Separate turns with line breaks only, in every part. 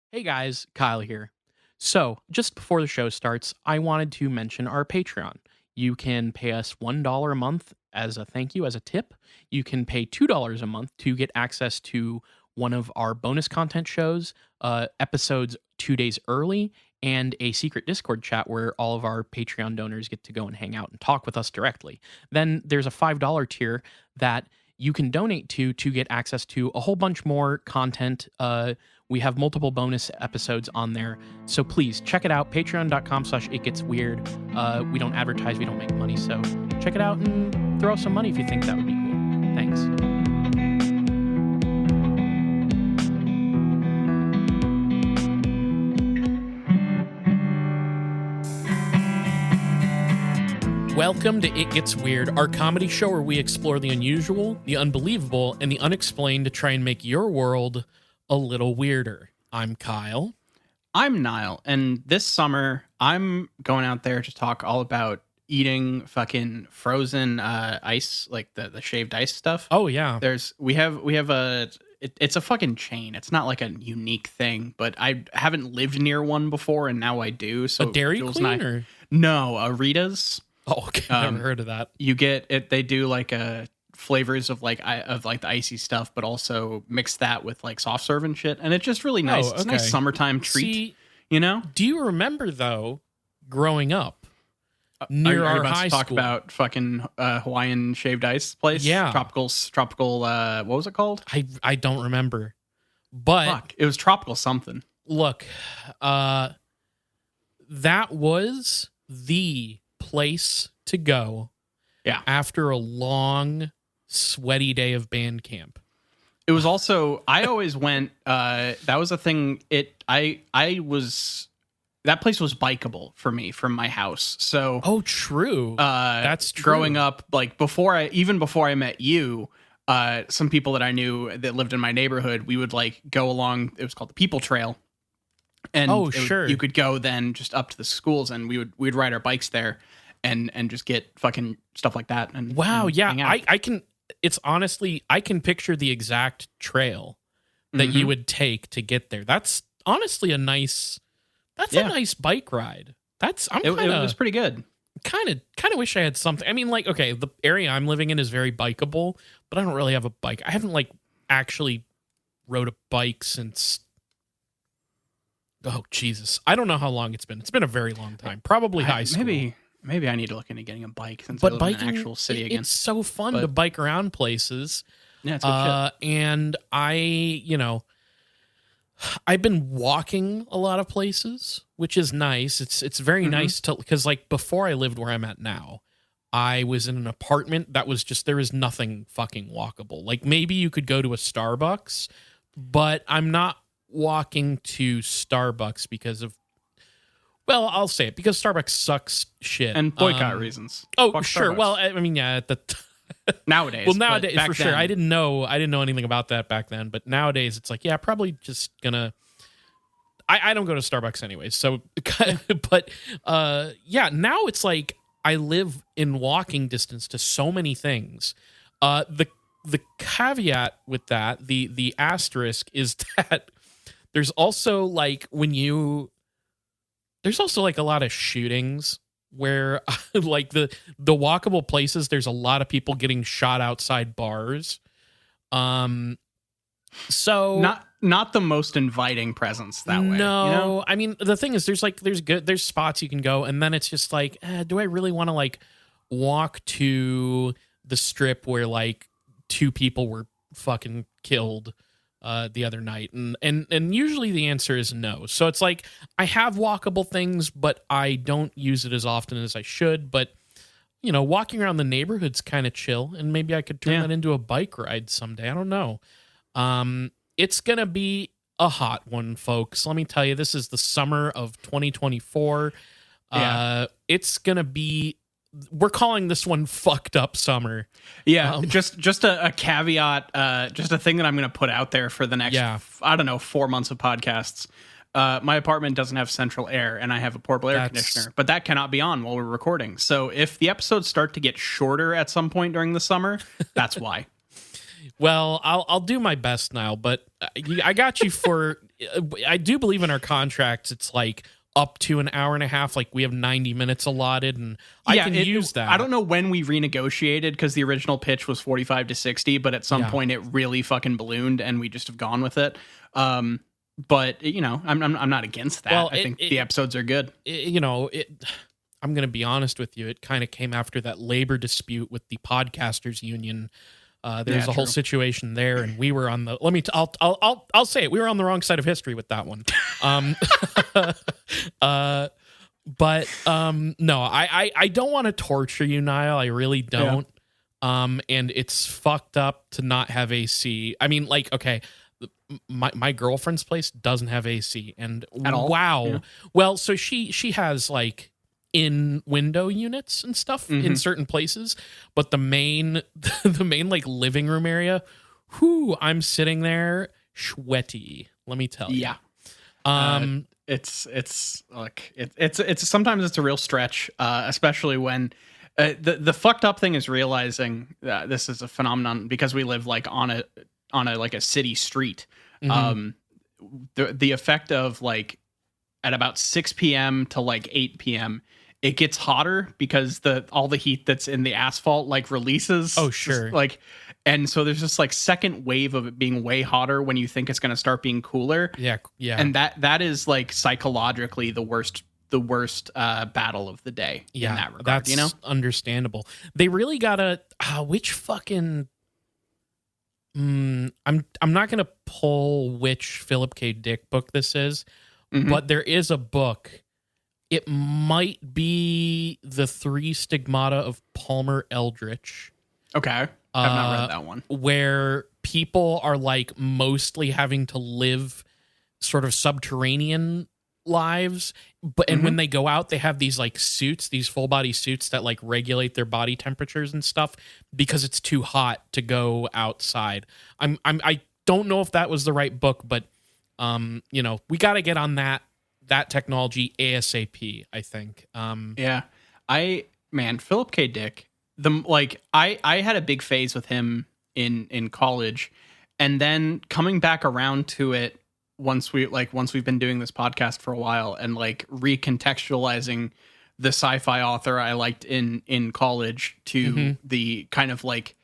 Hey guys, Kyle here. So, just before the show starts, I wanted to mention our Patreon. You can pay us $1 a month as a thank you, as a tip. You can pay $2 a month to get access to one of our bonus content shows, episodes 2 days early, and a secret Discord chat where all of our Patreon donors get to go and hang out and talk with us directly. Then there's a $5 tier that you can donate to get access to a whole bunch more content. We have multiple bonus episodes on there. So please check it out. Patreon.com/itgetsweird. We don't advertise, we don't make money. So check it out and throw us some money if you think that would be cool. Thanks. Welcome to It Gets Weird, our comedy show where we explore the unusual, the unbelievable, and the unexplained to try and make your world a little weirder. I'm Kyle.
I'm Niall, and this summer I'm going out there to talk all about eating fucking frozen ice, like the shaved ice stuff.
Oh yeah.
It's a fucking chain. It's not like a unique thing, but I haven't lived near one before, and now I do. So
a Dairy Queen or
no, a Rita's.
Oh, okay. Never heard of that.
You get it. They do like flavors of like the icy stuff, but also mix that with like soft serve and shit, and it's just really nice.
Oh, okay.
It's a nice summertime treat.
See,
you know?
Do you remember though, growing up near
are you
our
about
high
to talk
school?
about fucking Hawaiian shaved ice place?
Yeah.
tropical. What was it called?
I don't remember, but
Fuck, it was tropical something.
look, that was the place to go.
Yeah.
After a long, sweaty day of band camp.
It was also I always went. That was a thing. That place was bikeable for me from my house. So
True. That's true.
Growing up, like before I met you, some people that I knew that lived in my neighborhood, we would like go along. It was called the People Trail, and
sure.
you could go then just up to the schools, and we'd ride our bikes there, and just get fucking stuff like that. And
wow,
and
yeah,
hang out.
I can. It's honestly, I can picture the exact trail that you would take to get there. That's honestly a nice. That's a nice bike ride.
It was pretty good.
Kind of wish I had something. I mean, like, okay, the area I'm living in is very bikeable, but I don't really have a bike. I haven't like actually rode a bike since. Oh Jesus, I don't know how long it's been. It's been a very long time. Probably high school.
Maybe I need to look into getting a bike since I live in an actual city again.
It's so fun to bike around places.
Yeah, it's good shit.
And I've been walking a lot of places, which is nice. It's very nice because like before I lived where I'm at now, I was in an apartment that was just, there was nothing fucking walkable. Like maybe you could go to a Starbucks, but I'm not walking to Starbucks because of, well, I'll say it, because Starbucks sucks shit.
And boycott reasons.
Oh,
Fuck
sure.
Starbucks.
Well, I mean, yeah,
Nowadays.
well, nowadays
back
for
then,
sure. I didn't know anything about that back then, but nowadays it's like, yeah, probably just gonna. I don't go to Starbucks anyways, so but yeah, now it's like I live in walking distance to so many things. The caveat with that, the asterisk is that there's also like there's also like a lot of shootings where like the walkable places, there's a lot of people getting shot outside bars. So
not the most inviting presence that way.
No,
you know?
I mean, the thing is there's spots you can go, and then it's just like, do I really want to like walk to the strip where like 2 people were fucking killed the other night, and usually the answer is no. So it's like I have walkable things, but I don't use it as often as I should. But you know, walking around the neighborhood's kind of chill, and maybe I could turn that into a bike ride someday. I don't know. It's gonna be a hot one, folks. Let me tell you, this is the summer of 2024. It's gonna be. We're calling this one "fucked up summer."
Yeah, just a caveat, just a thing that I'm going to put out there for the next, 4 months of podcasts. My apartment doesn't have central air, and I have a portable air conditioner, but that cannot be on while we're recording. So if the episodes start to get shorter at some point during the summer, that's why.
Well, I'll do my best, Niall, but I got you for. I do believe in our contracts. It's like up to an hour and a half. Like we have 90 minutes allotted, and I can use that.
I don't know when we renegotiated because the original pitch was 45 to 60, but at some point it really fucking ballooned, and we just have gone with it. But you know, I'm not against that. Well, I think the episodes are good.
I'm going to be honest with you. It kind of came after that labor dispute with the podcasters union. There's a whole situation there, and we were on the. I'll say it. We were on the wrong side of history with that one. No, I don't want to torture you, Niall. I really don't. Yeah. And it's fucked up to not have AC. I mean, like, okay, my girlfriend's place doesn't have AC, and
at all?
Wow. Yeah. Well, so she has like in window units and stuff in certain places, but the main like living room area, I'm sitting there sweaty, let me tell you.
Yeah. It's like it's sometimes it's a real stretch, especially when the fucked up thing is realizing that this is a phenomenon because we live like on a like a city street. The effect of like at about 6 p.m. to like 8 p.m. it gets hotter because all the heat that's in the asphalt like releases.
Oh, sure.
And so there's this like second wave of it being way hotter when you think it's going to start being cooler.
Yeah.
And that is like psychologically the worst battle of the day.
Yeah,
in that regard,
that's
you know,
understandable. They really gotta. Which fucking. I'm not gonna pull which Philip K. Dick book this is, but there is a book. It might be The Three Stigmata of Palmer Eldritch.
Okay. I've not read that one.
Where people are like mostly having to live sort of subterranean lives, but and when they go out, they have these like suits, these full body suits that like regulate their body temperatures and stuff because it's too hot to go outside. I don't know if that was the right book, but we got to get on that technology ASAP, I think.
Philip K. Dick. I had a big phase with him in college, and then coming back around to it once we've been doing this podcast for a while and like recontextualizing the sci-fi author I liked in college to the kind of like,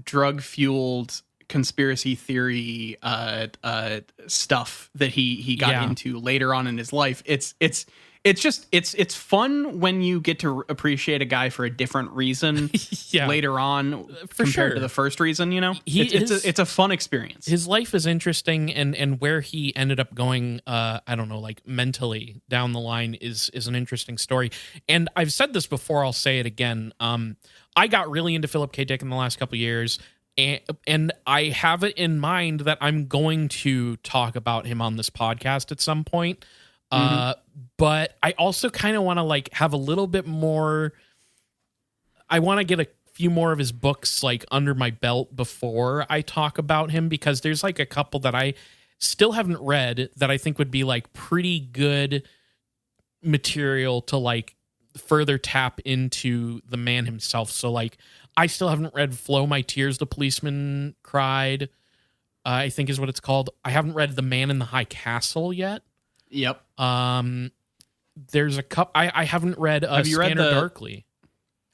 drug fueled conspiracy theory stuff that he got into later on in his life. It's fun when you get to appreciate a guy for a different reason later on compared to the first reason, you know? It's a fun experience.
His life is interesting, and where he ended up going, I don't know, like mentally down the line is an interesting story. And I've said this before, I'll say it again. I got really into Philip K. Dick in the last couple of years, and I have it in mind that I'm going to talk about him on this podcast at some point. But I also kind of want to like have a little bit more. I want to get a few more of his books like under my belt before I talk about him, because there's like a couple that I still haven't read that I think would be like pretty good material to like further tap into the man himself. So like I still haven't read Flow My Tears, The Policeman Cried, I think is what it's called. I haven't read The Man in the High Castle yet.
Yep.
There's a couple. I haven't read Scanner Darkly.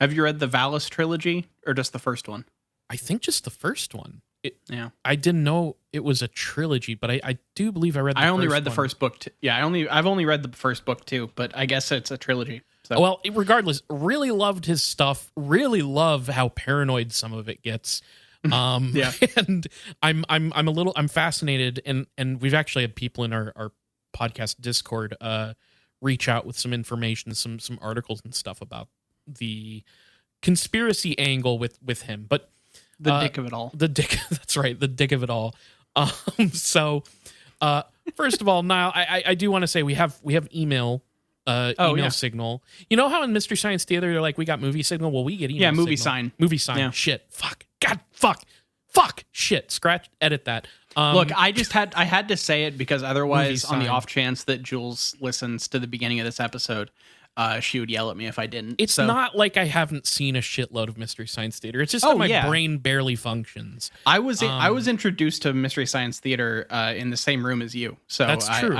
Have you read the Valis trilogy or just the first one?
I think just the first one. I didn't know it was a trilogy, but I do believe I read.
I only read the first book. I've only read the first book too, but I guess it's a trilogy. So.
Well, regardless, really loved his stuff. Really love how paranoid some of it gets. And I'm fascinated, and we've actually had people in our podcast Discord reach out with some information, some articles and stuff about the conspiracy angle with him, but
the dick of it all.
That's right, the dick of it all. So first of all, Niall, I do want to say we have email signal. You know how in Mystery Science Theater they're like, we got movie signal? Well, we get email
movie
signal.
sign.
Movie sign.
Yeah.
Shit. Fuck. God. Fuck. Shit. Scratch. Edit that.
Look, I had to say it because otherwise, on the off chance that Jules listens to the beginning of this episode, she would yell at me if I didn't.
It's not like I haven't seen a shitload of Mystery Science Theater. It's just that my brain barely functions.
I was introduced to Mystery Science Theater in the same room as you. So
that's true.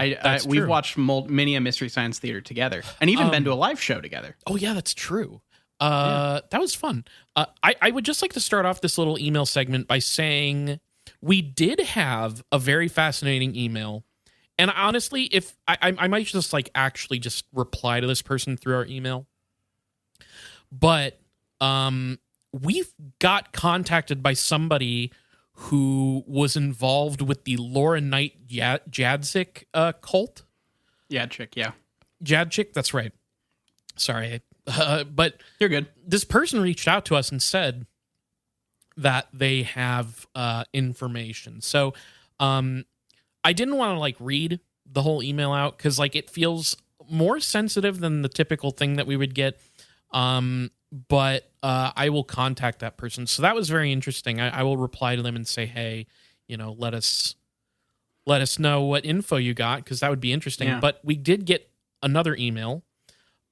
We've watched many a Mystery Science Theater together, and even been to a live show together.
Oh yeah, that's true. That was fun. I would just like to start off this little email segment by saying we did have a very fascinating email. And honestly, if I might just like actually just reply to this person through our email. But we've got contacted by somebody who was involved with the Laura Knight Jadzik cult.
Jadzik, yeah.
Jadzik, that's right. Sorry. But
you're good.
This person reached out to us and said that they have information. So I didn't want to like read the whole email out because like it feels more sensitive than the typical thing that we would get. But I will contact that person. So that was very interesting. I will reply to them and say, hey, let us know what info you got, because that would be interesting. Yeah. But we did get another email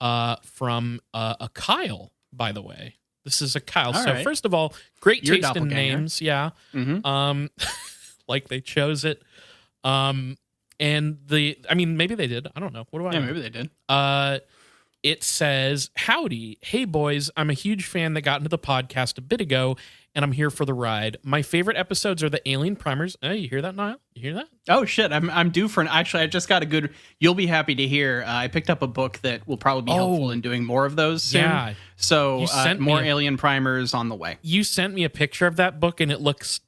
from a Kyle, by the way. This is a Kyle.
All right.
First of all, great taste in names. Yeah.
Mm-hmm.
Like they chose it. And maybe they did. I don't know. What do I know?
Yeah, maybe they did.
It says, howdy. Hey, boys. I'm a huge fan that got into the podcast a bit ago, and I'm here for the ride. My favorite episodes are the Alien Primers. Hey, you hear that, Niall? You hear that?
Oh, shit. I'm due for actually, I just got a good... You'll be happy to hear. I picked up a book that will probably be helpful in doing more of those soon. Yeah. So, more Alien Primers on the way.
You sent me a picture of that book, and it looks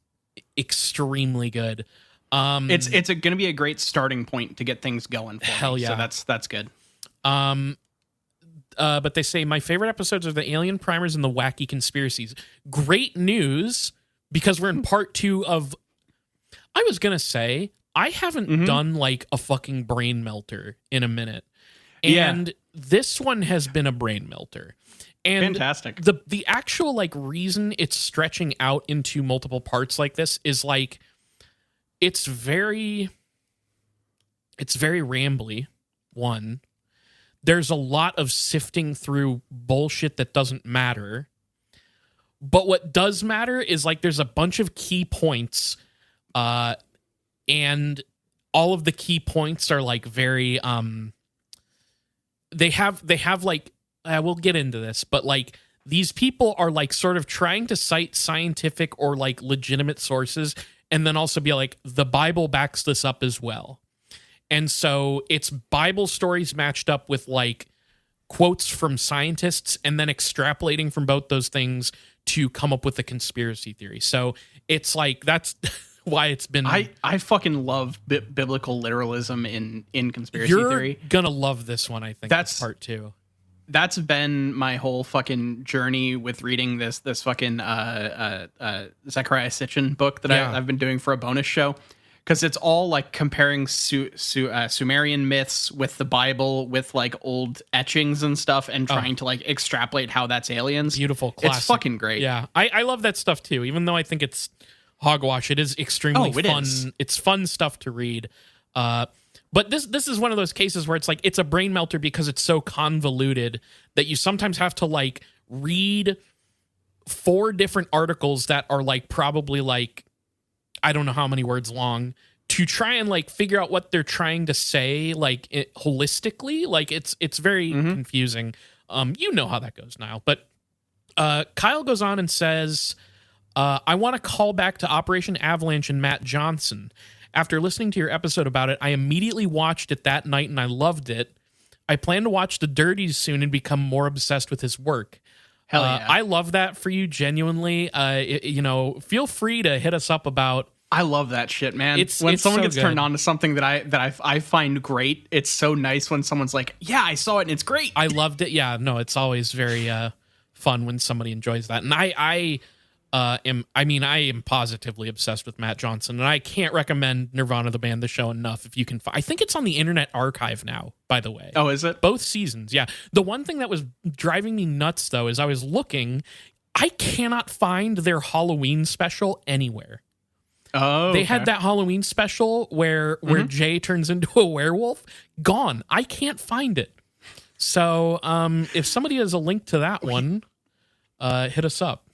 extremely good.
It's going to be a great starting point to get things going for
hell
me.
Yeah.
So that's good.
But they say, my favorite episodes are the Alien Primers and the Wacky Conspiracies. Great news, because we're in part 2 of... I was going to say, I haven't done like a fucking brain melter in a minute. And this one has been a brain melter. And
fantastic.
The actual like reason it's stretching out into multiple parts like this is like... It's very rambly, one. There's a lot of sifting through bullshit that doesn't matter. But what does matter is like there's a bunch of key points, and all of the key points are like very they have like we'll get into this, but like these people are like sort of trying to cite scientific or like legitimate sources, and then also be like, the Bible backs this up as well. And so it's Bible stories matched up with like quotes from scientists, and then extrapolating from both those things to come up with a conspiracy theory. So it's like, that's why it's been...
I fucking love biblical literalism in conspiracy theory.
You're gonna love this one, I think. That's part 2.
That's been my whole fucking journey with reading this fucking Zechariah Sitchin book that I've been doing for a bonus show, because it's all like comparing Sumerian myths with the Bible, with like old etchings and stuff, and trying to like extrapolate how that's aliens.
Beautiful, classic.
It's fucking great.
Yeah, I love that stuff too. Even though I think it's hogwash, it is extremely fun. It's fun stuff to read. But this is one of those cases where it's like it's a brain melter because it's so convoluted that you sometimes have to like read 4 different articles that are like probably like I don't know how many words long to try and like figure out what they're trying to say like holistically. Like it's very confusing. You know how that goes, Niall. But Kyle goes on and says, I want to call back to Operation Avalanche and Matt Johnson. After listening to your episode about it, I immediately watched it that night and I loved it. I plan to watch The Dirties soon and become more obsessed with his work.
Hell yeah.
I love that for you, genuinely. Feel free to hit us up about...
I love that shit, man. When someone gets turned on to something that I find great, it's so nice when someone's like, yeah, I saw it and it's great.
I loved it. Yeah, no, it's always very fun when somebody enjoys that. And I am positively obsessed with Matt Johnson, and I can't recommend Nirvana the band, the show, enough. If you can, I think it's on the Internet Archive now. By the way,
oh, is it?
Both seasons, yeah. The one thing that was driving me nuts though is I was looking, I cannot find their Halloween special anywhere.
Oh,
they had that Halloween special where Jay turns into a werewolf. Gone. I can't find it. So if somebody has a link to that one, hit us up.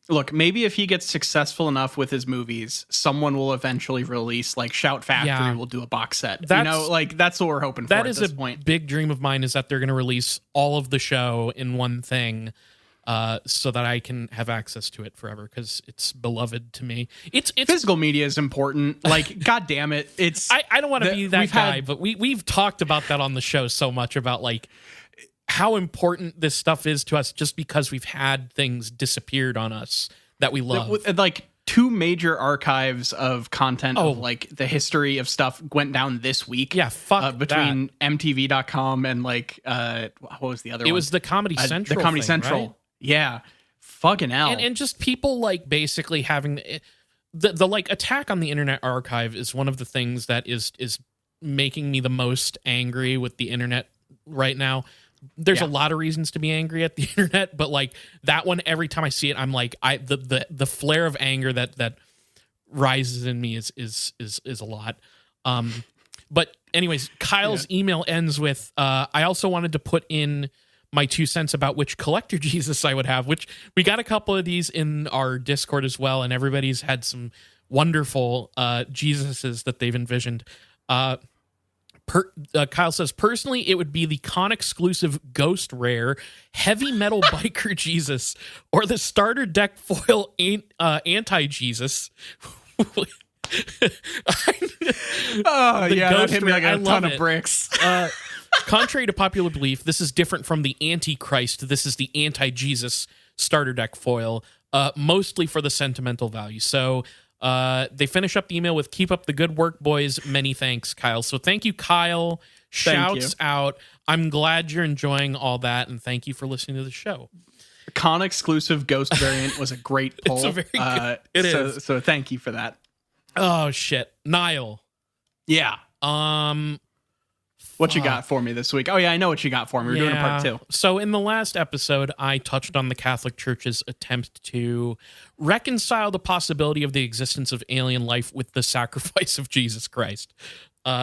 Look, maybe if he gets successful enough with his movies, someone will eventually release, like Shout Factory will do a box set. That's what we're hoping for at this point.
Big dream of mine is that they're going to release all of the show in one thing, so that I can have access to it forever because it's beloved to me. It's
physical media is important. Like, God damn it.
I don't want to be that guy, but we've talked about that on the show so much about like how important this stuff is to us just because we've had things disappeared on us that we love.
Like 2 major archives of content of like the history of stuff went down this week.
Yeah, fuck
between MTV.com and like what was the other one?
It was the Comedy Central.
The Comedy
thing,
Central.
Right?
Yeah. Fucking hell.
And just people like basically having the like attack on the Internet Archive is one of the things that is making me the most angry with the internet right now. There's a lot of reasons to be angry at the internet, but like that one, every time I see it, I'm like, the flare of anger that rises in me is a lot. But anyways, Kyle's email ends with, I also wanted to put in my 2 cents about which collector Jesus I would have, which we got a couple of these in our Discord as well. And everybody's had some wonderful Jesuses that they've envisioned. Kyle says, personally, it would be the con-exclusive Ghost Rare Heavy Metal Biker Jesus or the starter deck foil Anti-Jesus.
That hit me like a ton of bricks.
Contrary to popular belief, this is different from the Antichrist. This is the Anti-Jesus starter deck foil, mostly for the sentimental value. So they finish up the email with "Keep up the good work, boys. Many thanks, Kyle." So thank you, Kyle. Shouts out. I'm glad you're enjoying all that, and thank you for listening to the show.
Con exclusive Ghost variant was a great pull.
It's a very good. It is.
So thank you for that.
Oh shit, Niall.
Yeah. What you got for me this week? Oh yeah, I know what you got for me. We're doing a part 2.
So in the last episode, I touched on the Catholic Church's attempt to reconcile the possibility of the existence of alien life with the sacrifice of Jesus Christ.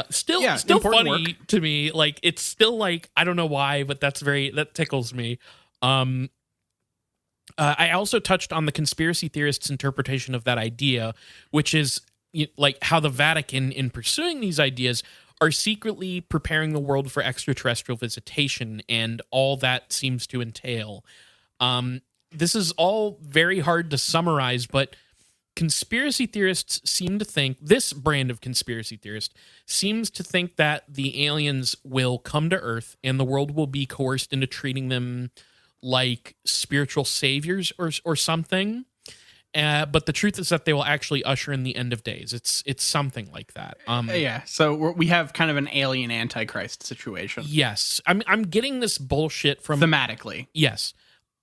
Still funny work to me. Like it's still like, I don't know why, but that tickles me. I also touched on the conspiracy theorists' interpretation of that idea, which is like how the Vatican, in pursuing these ideas, are secretly preparing the world for extraterrestrial visitation and all that seems to entail. This is all very hard to summarize, but conspiracy theorists seem to think, this brand of conspiracy theorist seems to think that the aliens will come to Earth and the world will be coerced into treating them like spiritual saviors or something. But the truth is that they will actually usher in the end of days. It's something like that.
So we have kind of an alien antichrist situation.
Yes, I'm getting this bullshit from
thematically.
Yes,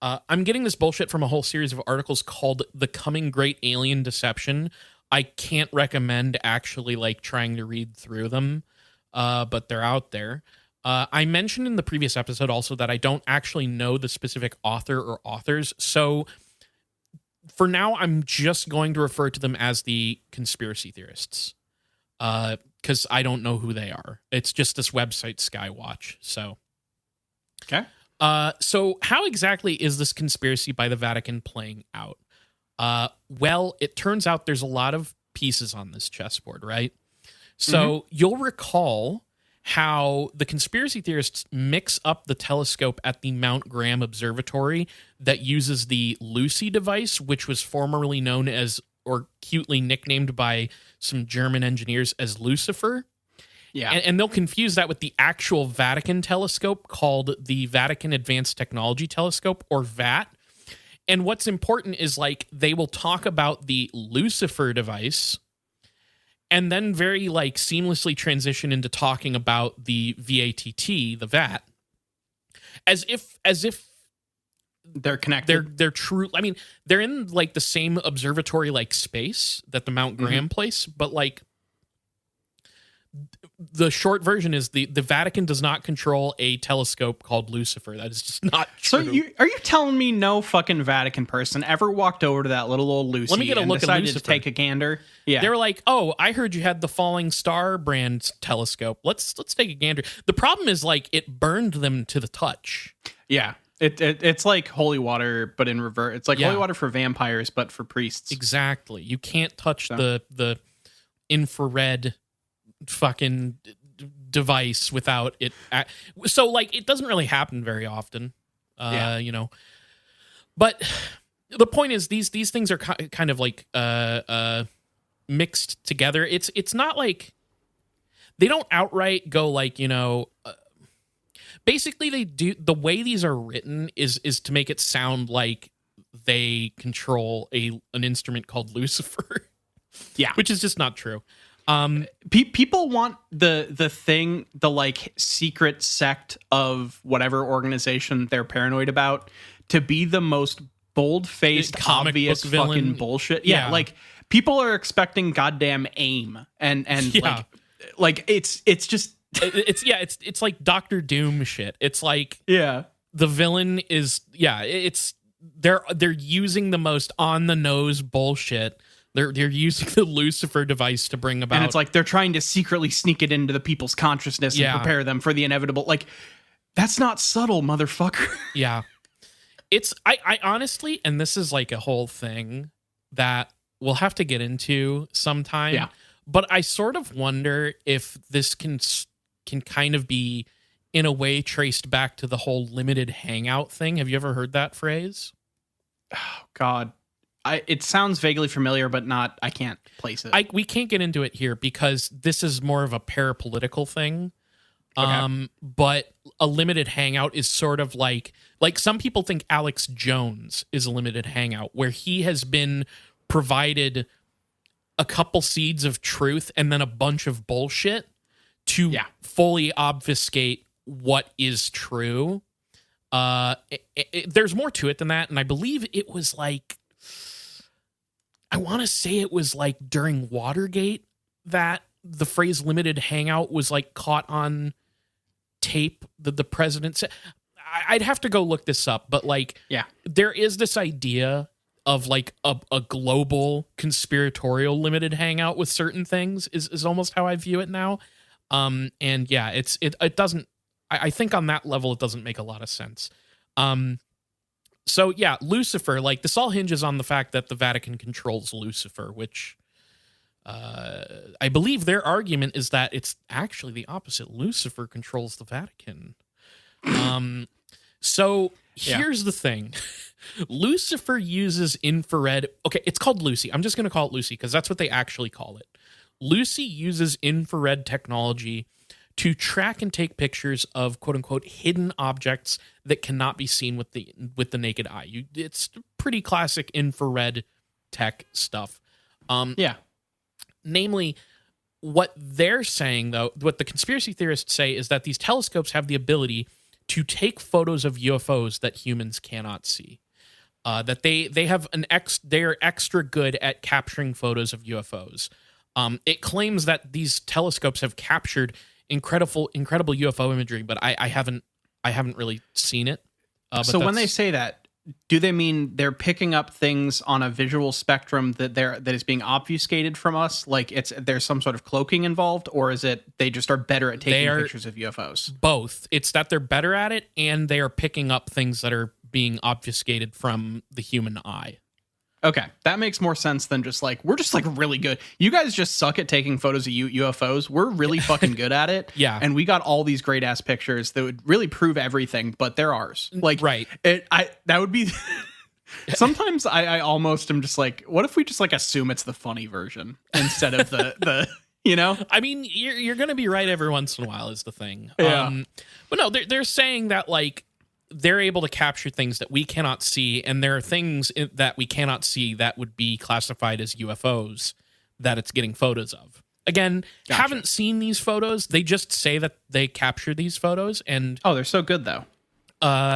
I'm getting this bullshit from a whole series of articles called "The Coming Great Alien Deception." I can't recommend actually like trying to read through them, but they're out there. I mentioned in the previous episode also that I don't actually know the specific author or authors, so for now, I'm just going to refer to them as the conspiracy theorists, because I don't know who they are. It's just this website, Skywatch. So,
okay.
So how exactly is this conspiracy by the Vatican playing out? Well, it turns out there's a lot of pieces on this chessboard, right? So you'll recall how the conspiracy theorists mix up the telescope at the Mount Graham Observatory that uses the Lucy device, which was formerly known as, or cutely nicknamed by some German engineers as Lucifer.
Yeah.
And they'll confuse that with the actual Vatican telescope called the Vatican Advanced Technology Telescope, or VAT. And what's important is like they will talk about the Lucifer device and then very like seamlessly transition into talking about the VATT, the VAT, as if
they're connected.
They're true. I mean, they're in like the same observatory like space that the Mount Graham place, but like the short version is the Vatican does not control a telescope called Lucifer. That is just not true.
So are you telling me no fucking Vatican person ever walked over to that little old Lucy
Let me get a
and
look at
decided
Lucifer.
to take a gander? Yeah.
They were like, "Oh, I heard you had the Falling Star brand telescope. Let's take a gander." The problem is like it burned them to the touch.
Yeah. It's like holy water, but in reverse. It's like
Yeah.
holy water for vampires, but for priests.
Exactly. You can't touch the infrared fucking device without it. So like it doesn't really happen very often. You know. But the point is these things are kind of like mixed together. It's not like they don't outright go like, you know, basically they do the way these are written is to make it sound like they control an instrument called Lucifer.
Yeah.
Which is just not true.
People want the like secret sect of whatever organization they're paranoid about to be the most bold-faced,
Comic
obvious
book
fucking
villain.
bullshit.
Yeah.
Yeah, like people are expecting goddamn AIM and
Yeah.
like it's just
it's like Doctor Doom shit. It's like
yeah.
the villain is it's they're using the most on the nose bullshit. They're using the Lucifer device to bring about,
And it's like they're trying to secretly sneak it into the people's consciousness and prepare them for the inevitable. Like, that's not subtle, motherfucker.
Yeah. It's I honestly, and this is like a whole thing that we'll have to get into sometime.
Yeah.
But I sort of wonder if this can kind of be in a way traced back to the whole limited hangout thing. Have you ever heard that phrase?
Oh, God. It sounds vaguely familiar, but not. I can't place it.
We can't get into it here because this is more of a parapolitical thing.
Okay.
But a limited hangout is sort of like some people think Alex Jones is a limited hangout where he has been provided a couple seeds of truth and then a bunch of bullshit to fully obfuscate what is true. There's more to it than that. And I believe it was like, I want to say it was like during Watergate that the phrase limited hangout was like caught on tape that the president said. I'd have to go look this up, but like, there is this idea of like a global conspiratorial limited hangout with certain things is almost how I view it now. And yeah, it doesn't, I think on that level, it doesn't make a lot of sense. So yeah, Lucifer, like this all hinges on the fact that the Vatican controls Lucifer, which I believe their argument is that it's actually the opposite. Lucifer controls the Vatican. So here's the thing. Lucifer uses infrared. Okay, it's called Lucy. I'm just going to call it Lucy because that's what they actually call it. Lucy uses infrared technology to track and take pictures of quote unquote hidden objects that cannot be seen with the naked eye. It's pretty classic infrared tech stuff. Namely, what they're saying though, what the conspiracy theorists say is that these telescopes have the ability to take photos of UFOs that humans cannot see. That they have they're extra good at capturing photos of UFOs. It claims that these telescopes have captured incredible UFO imagery, but I haven't really seen it.
So when they say that, do they mean they're picking up things on a visual spectrum that is being obfuscated from us? Like there's some sort of cloaking involved, or is it they just are better at taking pictures of UFOs?
Both. It's that they're better at it, and they are picking up things that are being obfuscated from the human eye.
Okay, that makes more sense than just like, we're just like really good. You guys just suck at taking photos of UFOs. We're really fucking good at it.
Yeah.
And we got all these great ass pictures that would really prove everything, but they're ours. Like,
right.
That would be, sometimes I almost am just like, what if we just like assume it's the funny version instead of the you know?
I mean, you're going to be right every once in a while is the thing.
Yeah.
But no, they're saying that like, they're able to capture things that we cannot see, and there are things that we cannot see that would be classified as UFOs that it's getting photos of. Again, haven't seen these photos. They just say that they capture these photos, and
they're so good though.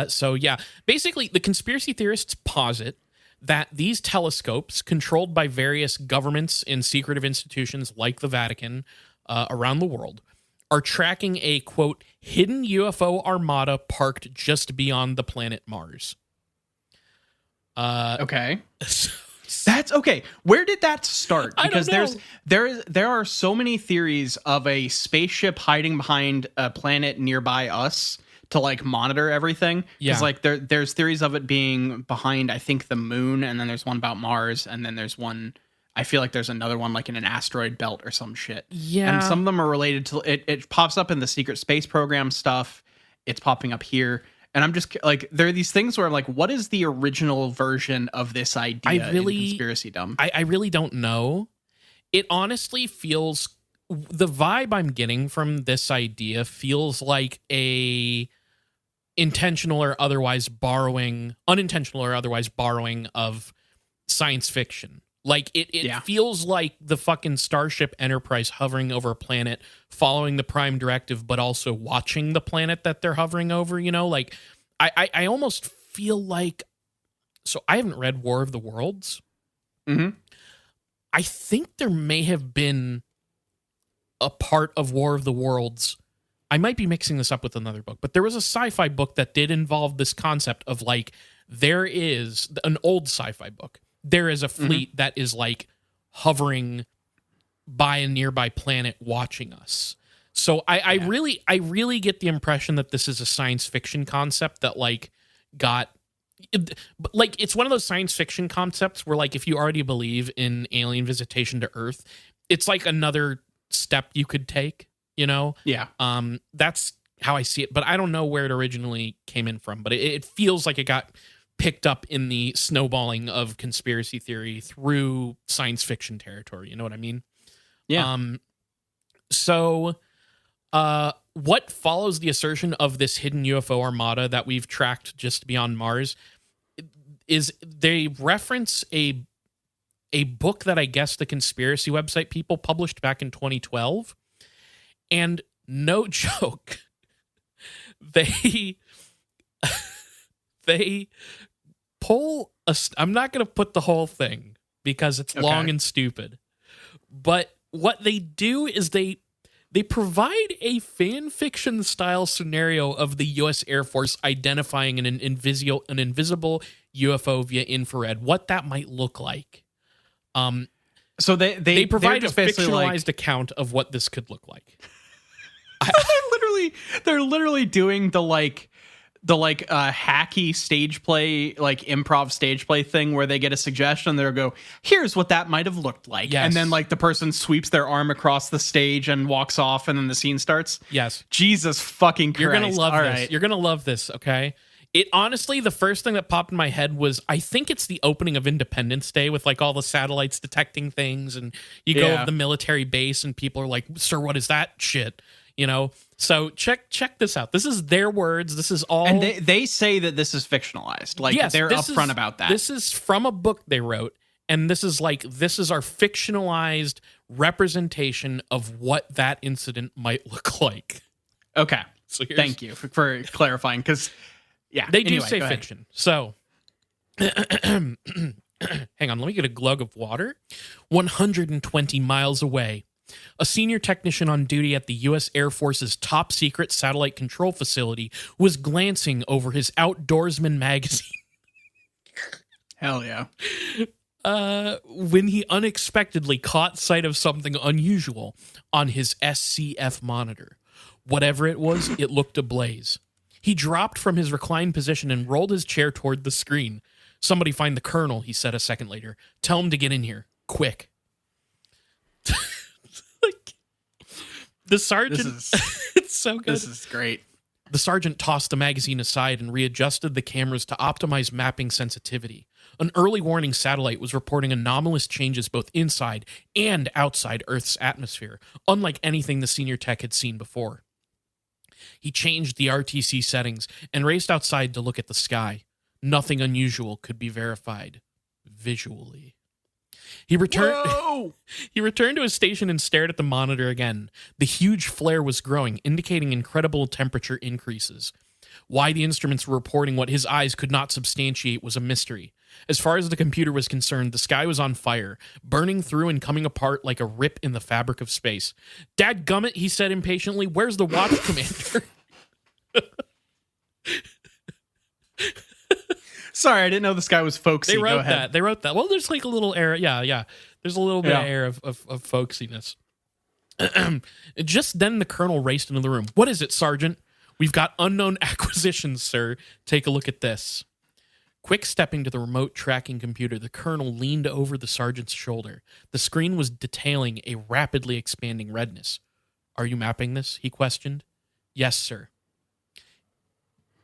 So yeah, basically the conspiracy theorists posit that these telescopes, controlled by various governments and secretive institutions like the Vatican, around the world are tracking a, quote, hidden UFO armada parked just beyond the planet Mars.
Okay. That's okay. Where did that start? Because there are so many theories of a spaceship hiding behind a planet nearby us to like monitor everything. Because like there's theories of it being behind, I think, the moon, and then there's one about Mars, and then there's one, I feel like there's another one like in an asteroid belt or some shit.
Yeah.
And some of them are related to it pops up in the secret space program stuff. It's popping up here. And I'm just like, there are these things where I'm like, what is the original version of this idea in conspiracydom?
I really don't know. It honestly feels, the vibe I'm getting from this idea feels like a unintentional or otherwise borrowing of science fiction. Like it feels like the fucking Starship Enterprise hovering over a planet, following the Prime Directive, but also watching the planet that they're hovering over, you know? Like, I almost feel like, so I haven't read War of the Worlds.
Mm-hmm.
I think there may have been a part of War of the Worlds. I might be mixing this up with another book, but there was a sci-fi book that did involve this concept of like, there is an old sci-fi book. There is a fleet that is like hovering by a nearby planet watching us. So I really get the impression that this is a science fiction concept that like like it's one of those science fiction concepts where like if you already believe in alien visitation to Earth, it's like another step you could take, you know?
Yeah.
That's how I see it, but I don't know where it originally came in from, but it feels like it got picked up in the snowballing of conspiracy theory through science fiction territory. You know what I mean?
Yeah.
So what follows the assertion of this hidden UFO armada that we've tracked just beyond Mars is they reference a book that I guess the conspiracy website people published back in 2012. And no joke, they pull I'm not going to put the whole thing because it's long and stupid. But what they do is they provide a fan fiction style scenario of the U.S. Air Force identifying an invisible UFO via infrared, what that might look like.
So they
provide a fictionalized account of what this could look like.
They're literally doing the hacky stage play, like improv stage play thing where they get a suggestion and they'll go, here's what that might have looked like.
Yes.
And then like the person sweeps their arm across the stage and walks off and then the scene starts.
Yes.
Jesus fucking Christ.
You're going to love
All
this.
right.
You're going to love this, okay? It honestly, the first thing that popped in my head was, I think it's the opening of Independence Day with like all the satellites detecting things, and you go to the military base and people are like, sir, what is that shit? You know? So check this out. This is their words. This is all.
And they say that this is fictionalized. Like they're upfront about that.
This is from a book they wrote. And this is our fictionalized representation of what that incident might look like.
Okay.
So
thank you for clarifying. Because
they do say fiction. So hang on, let me get a glug of water. 120 miles away, a senior technician on duty at the U.S. Air Force's top secret satellite control facility was glancing over his Outdoorsman magazine.
Hell yeah.
When he unexpectedly caught sight of something unusual on his SCF monitor. Whatever it was, it looked ablaze. He dropped from his reclined position and rolled his chair toward the screen. Somebody find the colonel, he said a second later. Tell him to get in here. Quick. The sergeant... it's so good.
This is great.
The sergeant tossed the magazine aside and readjusted the cameras to optimize mapping sensitivity. An early warning satellite was reporting anomalous changes both inside and outside Earth's atmosphere, unlike anything the senior tech had seen before. He changed the RTC settings and raced outside to look at the sky. Nothing unusual could be verified visually. He returned to his station and stared at the monitor again. The huge flare was growing, indicating incredible temperature increases. Why the instruments were reporting what his eyes could not substantiate was a mystery. As far as the computer was concerned, the sky was on fire, burning through and coming apart like a rip in the fabric of space. Dadgummit, he said impatiently, where's the watch commander?
Sorry, I didn't know this guy was folksy.
They wrote
Go ahead.
that. They wrote that. Well, there's like a little air. Yeah. There's a little bit of air of folksiness. Just then the colonel raced into the room. What is it, Sergeant? We've got unknown acquisitions, sir. Take a look at this. Quick stepping to the remote tracking computer, the colonel leaned over the sergeant's shoulder. The screen was detailing a rapidly expanding redness. Are you mapping this? He questioned. Yes, sir.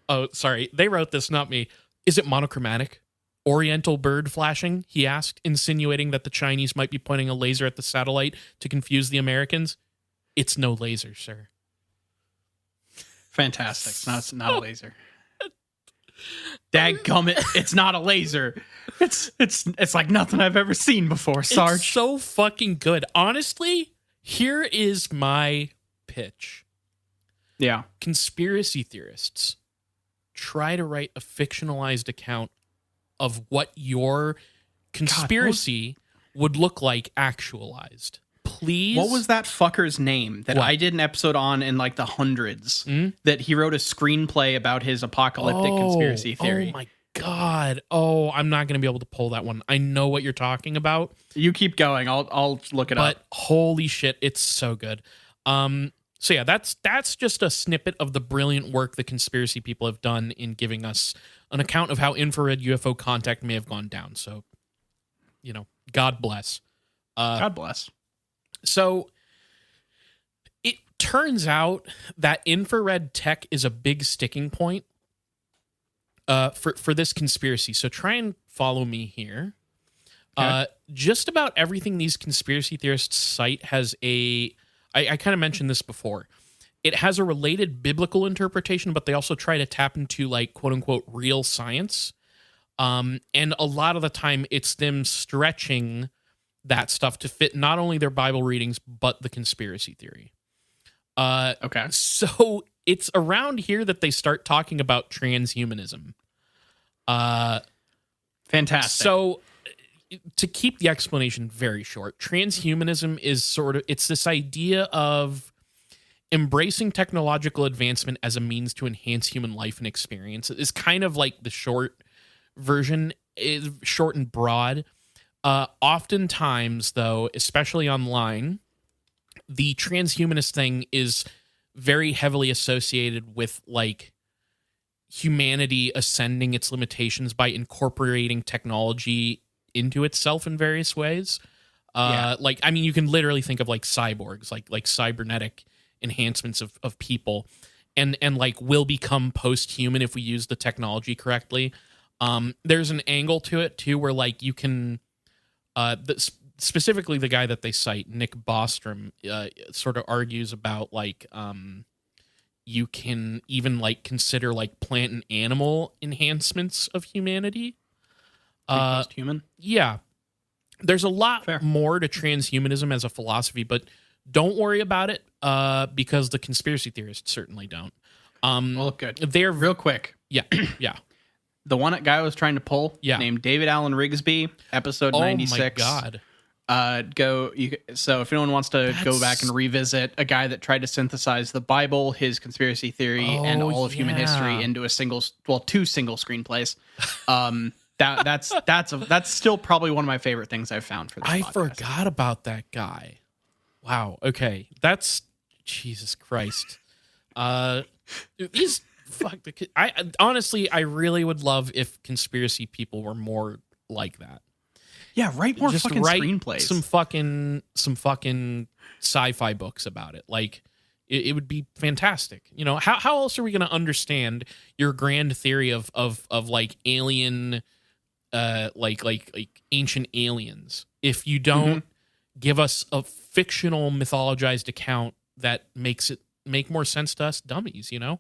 Oh, sorry. They wrote this, not me. Is it monochromatic? Oriental bird flashing? He asked, insinuating that the Chinese might be pointing a laser at the satellite to confuse the Americans. It's no laser, sir.
Fantastic. It's not a laser. Dadgummit, it's not a laser. It's like nothing I've ever seen before, Sarge.
It's so fucking good. Honestly, here is my pitch.
Yeah.
Conspiracy theorists try to write a fictionalized account of what your conspiracy would look like actualized. Please.
What was that fucker's name that I did an episode on in like the hundreds that he wrote a screenplay about his apocalyptic conspiracy theory?
Oh my God. Oh, I'm not going to be able to pull that one. I know what you're talking about.
You keep going. I'll look it up.
But holy shit, it's so good. So yeah, that's just a snippet of the brilliant work the conspiracy people have done in giving us an account of how infrared UFO contact may have gone down. So, God bless.
God bless.
So it turns out that infrared tech is a big sticking point for this conspiracy. So try and follow me here. Okay. Just about everything these conspiracy theorists cite has I kind of mentioned this before. It has a related biblical interpretation, but they also try to tap into like quote unquote real science. And a lot of the time it's them stretching that stuff to fit not only their Bible readings, but the conspiracy theory.
Okay.
So it's around here that they start talking about transhumanism.
Fantastic.
So to keep the explanation very short, transhumanism is it's this idea of embracing technological advancement as a means to enhance human life and experience. It's kind of like the short version, is short and broad. Oftentimes, though, especially online, the transhumanist thing is very heavily associated with like humanity ascending its limitations by incorporating technology into itself in various ways. You can literally think of like cyborgs, like cybernetic enhancements of people, and like will become post-human if we use the technology correctly. There's an angle to it too, where like you can. Specifically the guy that they cite, Nick Bostrom, sort of argues about like you can even like consider like plant and animal enhancements of humanity.
Post-human?
Yeah. There's a lot more to transhumanism as a philosophy, but don't worry about it because the conspiracy theorists certainly don't.
Well, good.
They're
real quick.
Yeah.
The one guy I was trying to pull, named David Allen Rigsby, episode 96.
Oh my God.
So if anyone wants to go back and revisit a guy that tried to synthesize the Bible, his conspiracy theory, and all of human history into two single screenplays, that's still probably one of my favorite things I've found for this podcast.
I forgot about that guy. Wow. Okay. That's Jesus Christ. Honestly, I really would love if conspiracy people were more like that.
Yeah, write more
Just
fucking
write
screenplays.
Some fucking sci-fi books about it. Like it would be fantastic. How else are we going to understand your grand theory of like alien, like ancient aliens if you don't give us a fictional mythologized account that makes it make more sense to us dummies? Yeah.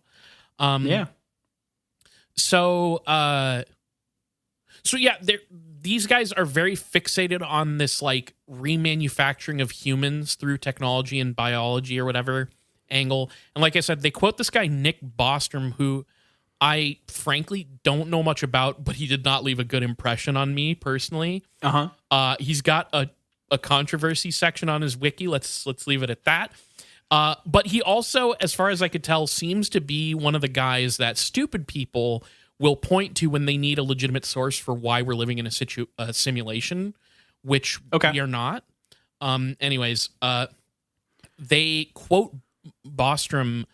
So yeah, these guys are very fixated on this like remanufacturing of humans through technology and biology or whatever angle. And like I said, they quote this guy Nick Bostrom, who I frankly don't know much about, but he did not leave a good impression on me personally. He's got a controversy section on his wiki. Let's leave it at that. But he also, as far as I could tell, seems to be one of the guys that stupid people will point to when they need a legitimate source for why we're living in a simulation, which we are not. Anyways, they quote Bostrom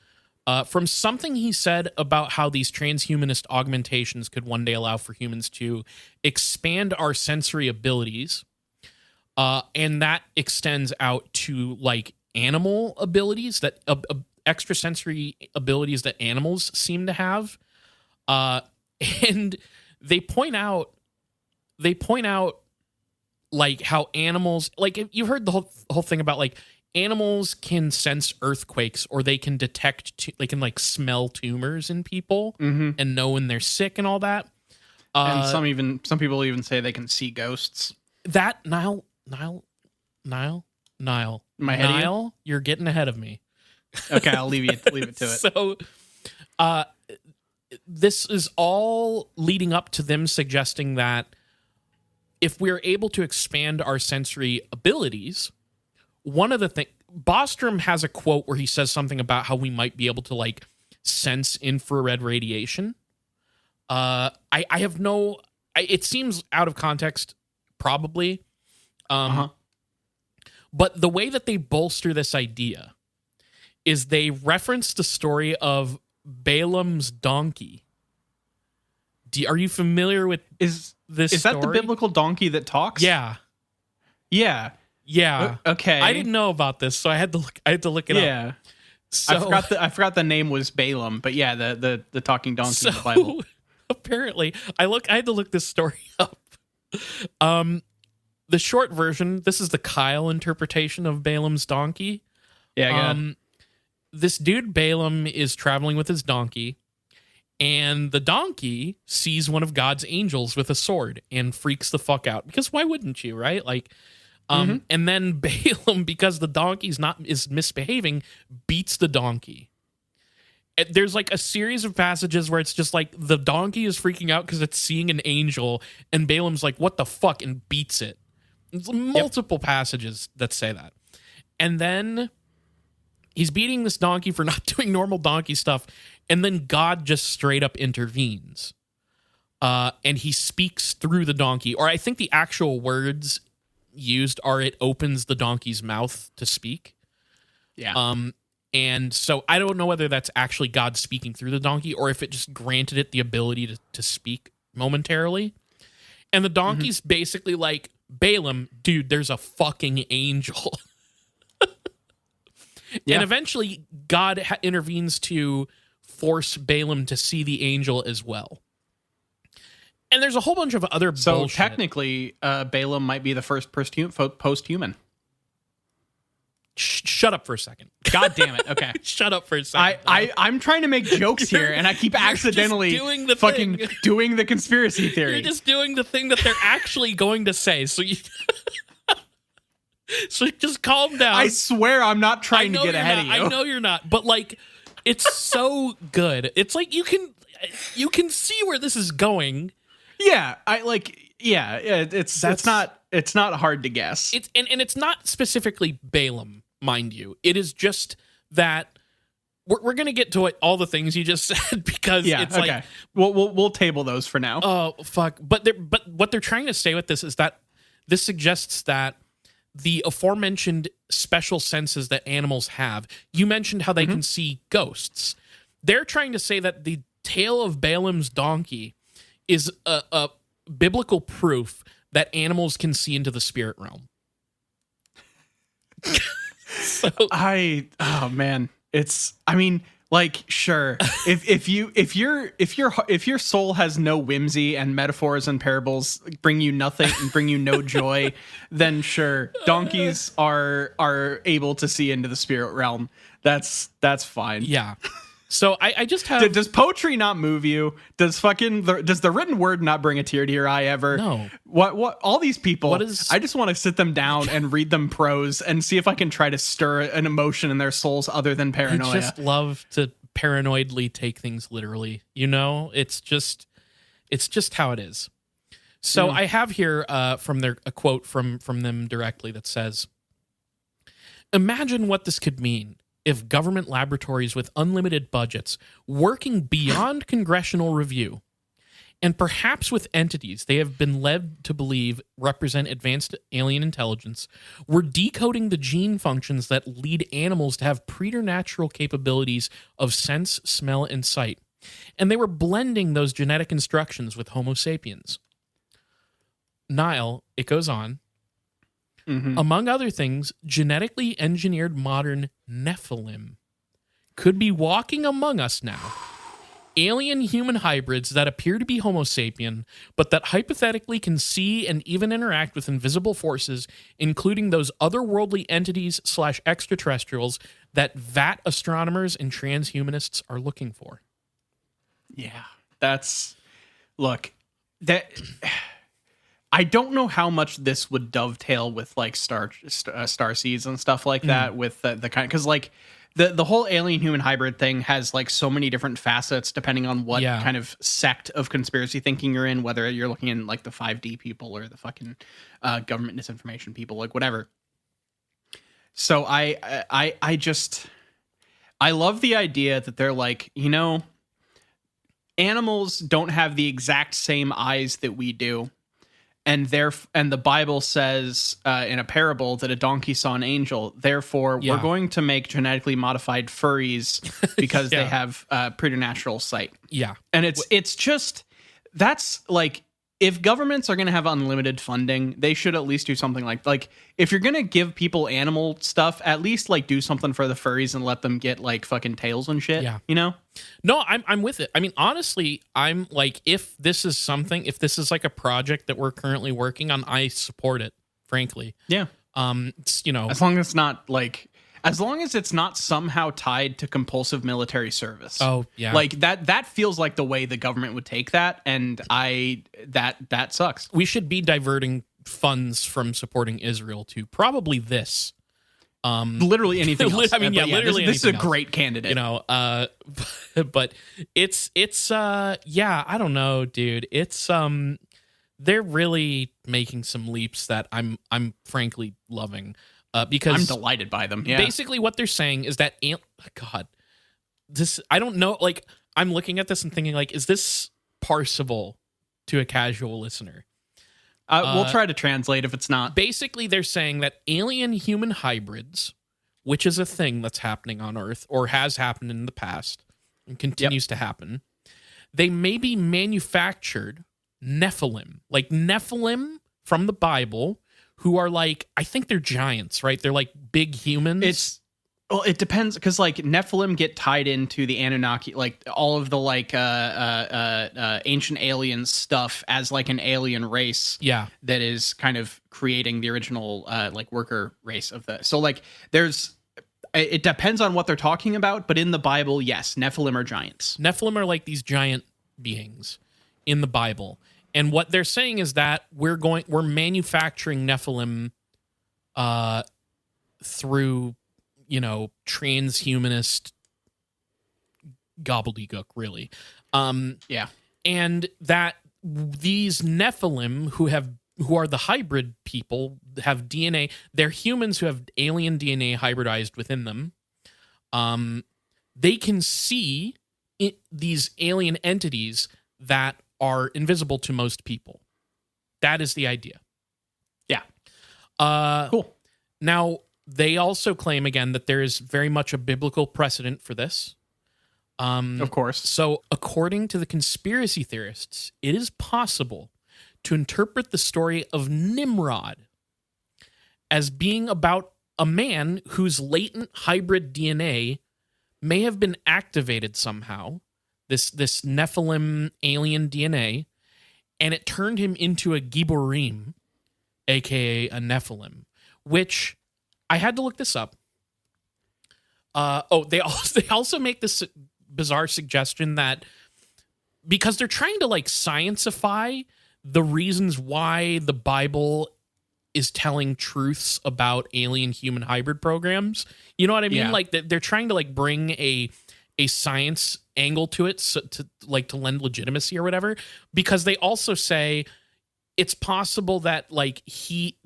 from something he said about how these transhumanist augmentations could one day allow for humans to expand our sensory abilities. And that extends out to like animal abilities, that extrasensory abilities that animals seem to have. And they point out like how animals, like you've heard the whole thing about like animals can sense earthquakes, or they can detect, they can like smell tumors in people and know when they're sick and all that.
And some people even say they can see ghosts.
That Niall, you're getting ahead of me.
Okay, I'll leave it to it.
So, this is all leading up to them suggesting that if we're able to expand our sensory abilities, one of the things, Bostrom has a quote where he says something about how we might be able to like sense infrared radiation. I have no, it seems out of context, probably. But the way that they bolster this idea is they reference the story of Balaam's donkey. Are you familiar with this story?
Is that the biblical donkey that talks?
Yeah.
Okay.
I didn't know about this, so I had to look it up.
Yeah. So, I forgot the name was Balaam, but yeah, the talking donkey in the Bible.
Apparently, I had to look this story up. The short version, this is the Kyle interpretation of Balaam's donkey.
Yeah,
this dude Balaam is traveling with his donkey, and the donkey sees one of God's angels with a sword and freaks the fuck out, because why wouldn't you, right? Like, and then Balaam, because the donkey's is misbehaving, beats the donkey. There's like a series of passages where it's just like the donkey is freaking out because it's seeing an angel, and Balaam's like, what the fuck, and beats it. There's multiple passages that say that. And then he's beating this donkey for not doing normal donkey stuff, and then God just straight up intervenes. And he speaks through the donkey, or I think the actual words used are, it opens the donkey's mouth to speak.
Yeah.
And so I don't know whether that's actually God speaking through the donkey, or if it just granted it the ability to speak momentarily. And the donkey's basically like, Balaam, dude, there's a fucking angel. And eventually God intervenes to force Balaam to see the angel as well. And there's a whole bunch of other bullshit.
So technically, Balaam might be the first post-human.
Shut up for a second.
God damn it. Okay.
Shut up for a second.
I'm trying to make jokes here, and I keep accidentally doing the conspiracy theory.
You're just doing the thing that they're actually going to say. So you so just calm down.
I swear I'm not trying to get ahead of you.
I know you're not, but like, it's so good. It's like you can see where this is going.
Yeah, it's not hard to guess.
It's not specifically Balaam, mind you. It is just that we're gonna get to all the things you just said, because it's like
we'll table those for now.
Oh fuck! But what they're trying to say with this is that this suggests that the aforementioned special senses that animals have. You mentioned how they can see ghosts. They're trying to say that the tale of Balaam's donkey is a biblical proof that animals can see into the spirit realm.
Sure. If your soul has no whimsy and metaphors and parables bring you nothing and bring you no joy, then sure, donkeys are able to see into the spirit realm. That's fine.
Yeah. So I just have...
Does poetry not move you? Does the written word not bring a tear to your eye ever?
No.
What all these people, I just want to sit them down and read them prose and see if I can try to stir an emotion in their souls other than paranoia.
I just love to paranoidly take things literally. It's just how it is. So I have here a quote from them directly that says, "Imagine what this could mean if government laboratories with unlimited budgets, working beyond congressional review, and perhaps with entities they have been led to believe represent advanced alien intelligence, were decoding the gene functions that lead animals to have preternatural capabilities of sense, smell, and sight. And they were blending those genetic instructions with Homo sapiens." Niall, it goes on, among other things, genetically engineered modern Nephilim could be walking among us now. Alien-human hybrids that appear to be Homo sapien, but that hypothetically can see and even interact with invisible forces, including those otherworldly entities / extraterrestrials that VAT astronomers and transhumanists are looking for.
Yeah, look, I don't know how much this would dovetail with like star seeds and stuff like that with the kind, because like the whole alien human hybrid thing has like so many different facets depending on what kind of sect of conspiracy thinking you're in, whether you're looking in like the 5D people or the fucking government disinformation people, like whatever. So I love the idea that they're like, animals don't have the exact same eyes that we do. And the Bible says in a parable that a donkey saw an angel. Therefore, we're going to make genetically modified furries because they have preternatural sight.
Yeah.
And it's just, that's like, if governments are going to have unlimited funding, they should at least do something like if you're going to give people animal stuff, at least like do something for the furries and let them get like fucking tails and shit.
Yeah. No, I'm with it. I mean, honestly, I'm like, if this is like a project that we're currently working on, I support it, frankly.
Yeah. As long as it's not somehow tied to compulsive military service.
Oh, yeah.
Like that feels like the way the government would take that, and that sucks.
We should be diverting funds from supporting Israel to probably this.
Literally anything else.
I mean, literally
this is a
else.
great candidate.
But it's I don't know, dude. It's they're really making some leaps that I'm frankly loving. Because
I'm delighted by them. Yeah.
Basically what they're saying is that I don't know, like, I'm looking at this and thinking, like, is this parsable to a casual listener?
We'll try to translate if it's not.
Basically, they're saying that alien human hybrids, which is a thing that's happening on Earth or has happened in the past and continues to happen, they may be manufactured Nephilim, like Nephilim from the Bible, who are like, I think they're giants, right? They're like big humans.
It depends, because like Nephilim get tied into the Anunnaki, like all of the like ancient alien stuff as like an alien race.
Yeah,
that is kind of creating the original like worker race of the. So like it depends on what they're talking about, but in the Bible, yes, Nephilim are giants.
Nephilim are like these giant beings in the Bible. And what they're saying is that we're manufacturing Nephilim through, transhumanist gobbledygook, really.
Yeah.
And that these Nephilim who are the hybrid people have DNA. They're humans who have alien DNA hybridized within them. They can see these alien entities that are invisible to most people. That is the idea.
Yeah.
Cool. Now, they also claim, again, that there is very much a biblical precedent for this.
Of course.
So, according to the conspiracy theorists, it is possible to interpret the story of Nimrod as being about a man whose latent hybrid DNA may have been activated somehow, this Nephilim alien DNA, and it turned him into a Gibborim, aka a Nephilim, which I had to look this up. They also make this bizarre suggestion that because they're trying to like scienceify the reasons why the Bible is telling truths about alien human hybrid programs. You know what I mean?
Yeah.
Like they're trying to like bring a a science angle to it, so to lend legitimacy or whatever, because they also say it's possible that like he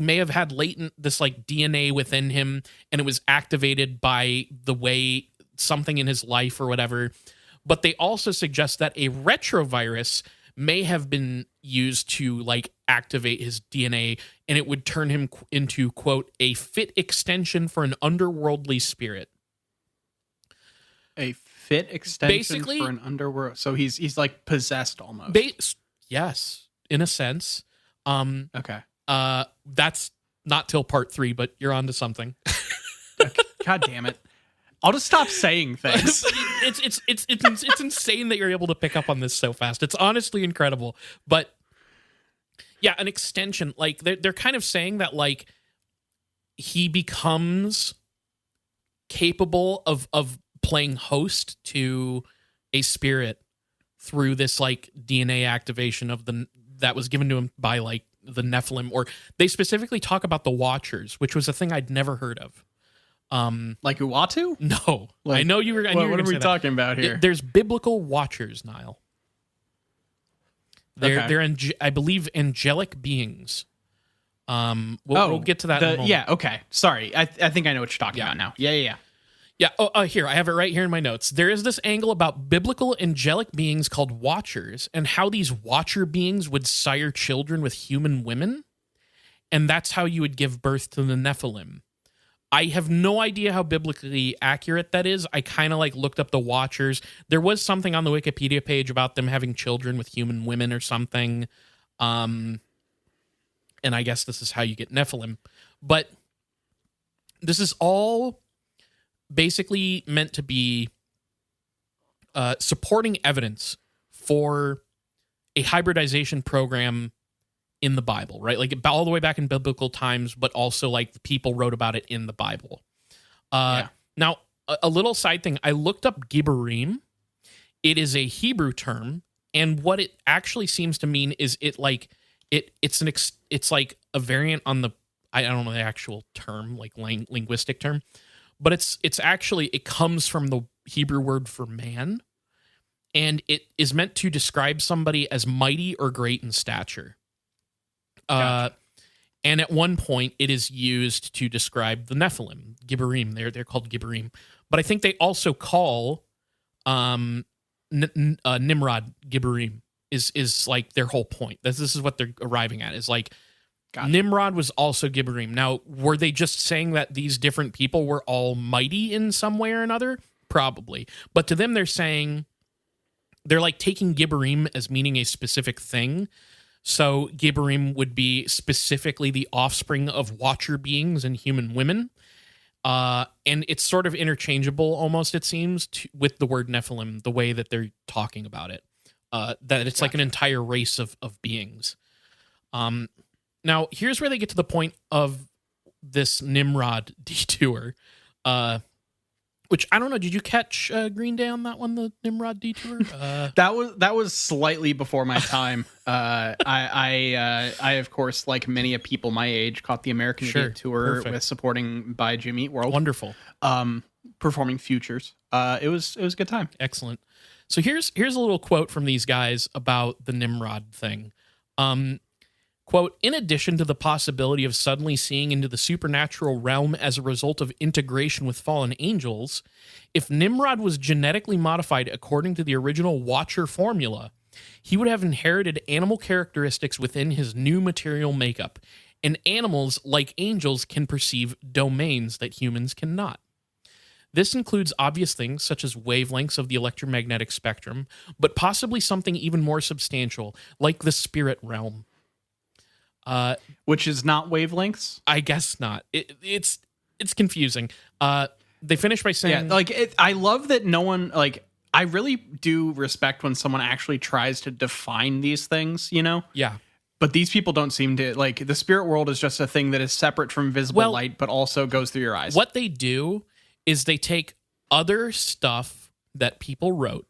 may have had latent this like DNA within him, and it was activated by the way something in his life or whatever. But they also suggest that a retrovirus may have been used to like activate his DNA, and it would turn him into, quote, a fit extension for an underworldly spirit.
A fit extension
Basically,
for an underworld. So he's like possessed almost.
Yes, in a sense.
Okay.
That's not till part 3, but you're onto something.
God damn it. I'll just stop saying things.
It's insane that you're able to pick up on this so fast. It's honestly incredible. But yeah, an extension, like they're kind of saying that like he becomes capable of playing host to a spirit through this like DNA activation of that was given to him by like the Nephilim, or they specifically talk about the Watchers, which was a thing I'd never heard of.
Like Uatu?
No,
like,
I know you were.
What are we talking about here?
There's biblical Watchers, Niall. They're I believe angelic beings. We'll get to that. In a moment.
Yeah. Okay. Sorry. I think I know what you're talking about now. Yeah.
Yeah. Oh, here I have it right here in my notes. There is this angle about biblical angelic beings called Watchers, and how these Watcher beings would sire children with human women, and that's how you would give birth to the Nephilim. I have no idea how biblically accurate that is. I kind of like looked up the Watchers. There was something on the Wikipedia page about them having children with human women or something. And I guess this is how you get Nephilim. But this is all basically meant to be supporting evidence for a hybridization program in the Bible, right? Like all the way back in biblical times, but also like the people wrote about it in the Bible. Now, a little side thing, I looked up Gibborim. It is a Hebrew term, and what it actually seems to mean is it's like a variant on the, I don't know the actual term, like linguistic term, but it comes from the Hebrew word for man, and it is meant to describe somebody as mighty or great in stature. Gotcha. And at one point, it is used to describe the Nephilim, Gibborim. They're called Gibborim, but I think they also call Nimrod Gibborim. Is like their whole point. This is what they're arriving at. Is like gotcha. Nimrod was also Gibborim. Now, were they just saying that these different people were all mighty in some way or another? Probably, but to them, they're like taking Gibborim as meaning a specific thing. So Gibborim would be specifically the offspring of Watcher beings and human women. And it's sort of interchangeable almost, it seems, with the word Nephilim, the way that they're talking about it. That it's like an entire race of beings. Now, here's where they get to the point of this Nimrod detour. Which I don't know. Did you catch Green Day on that one, the Nimrod detour?
That was slightly before my time. I of course, like many a people my age, caught the American Idiot tour with supporting by Jimmy Eat World.
Wonderful.
Performing Futures. It was a good time.
Excellent. So here's a little quote from these guys about the Nimrod thing. Quote, in addition to the possibility of suddenly seeing into the supernatural realm as a result of integration with fallen angels, if Nimrod was genetically modified according to the original Watcher formula, he would have inherited animal characteristics within his new material makeup, and animals, like angels, can perceive domains that humans cannot. This includes obvious things such as wavelengths of the electromagnetic spectrum, but possibly something even more substantial, like the spirit realm.
Which is not wavelengths?
I guess not. It's confusing. They finish by saying...
Yeah, I love that no one... Like, I really do respect when someone actually tries to define these things, you know?
Yeah.
But these people don't seem to... Like, the spirit world is just a thing that is separate from visible light, but also goes through your eyes.
What they do is they take other stuff that people wrote,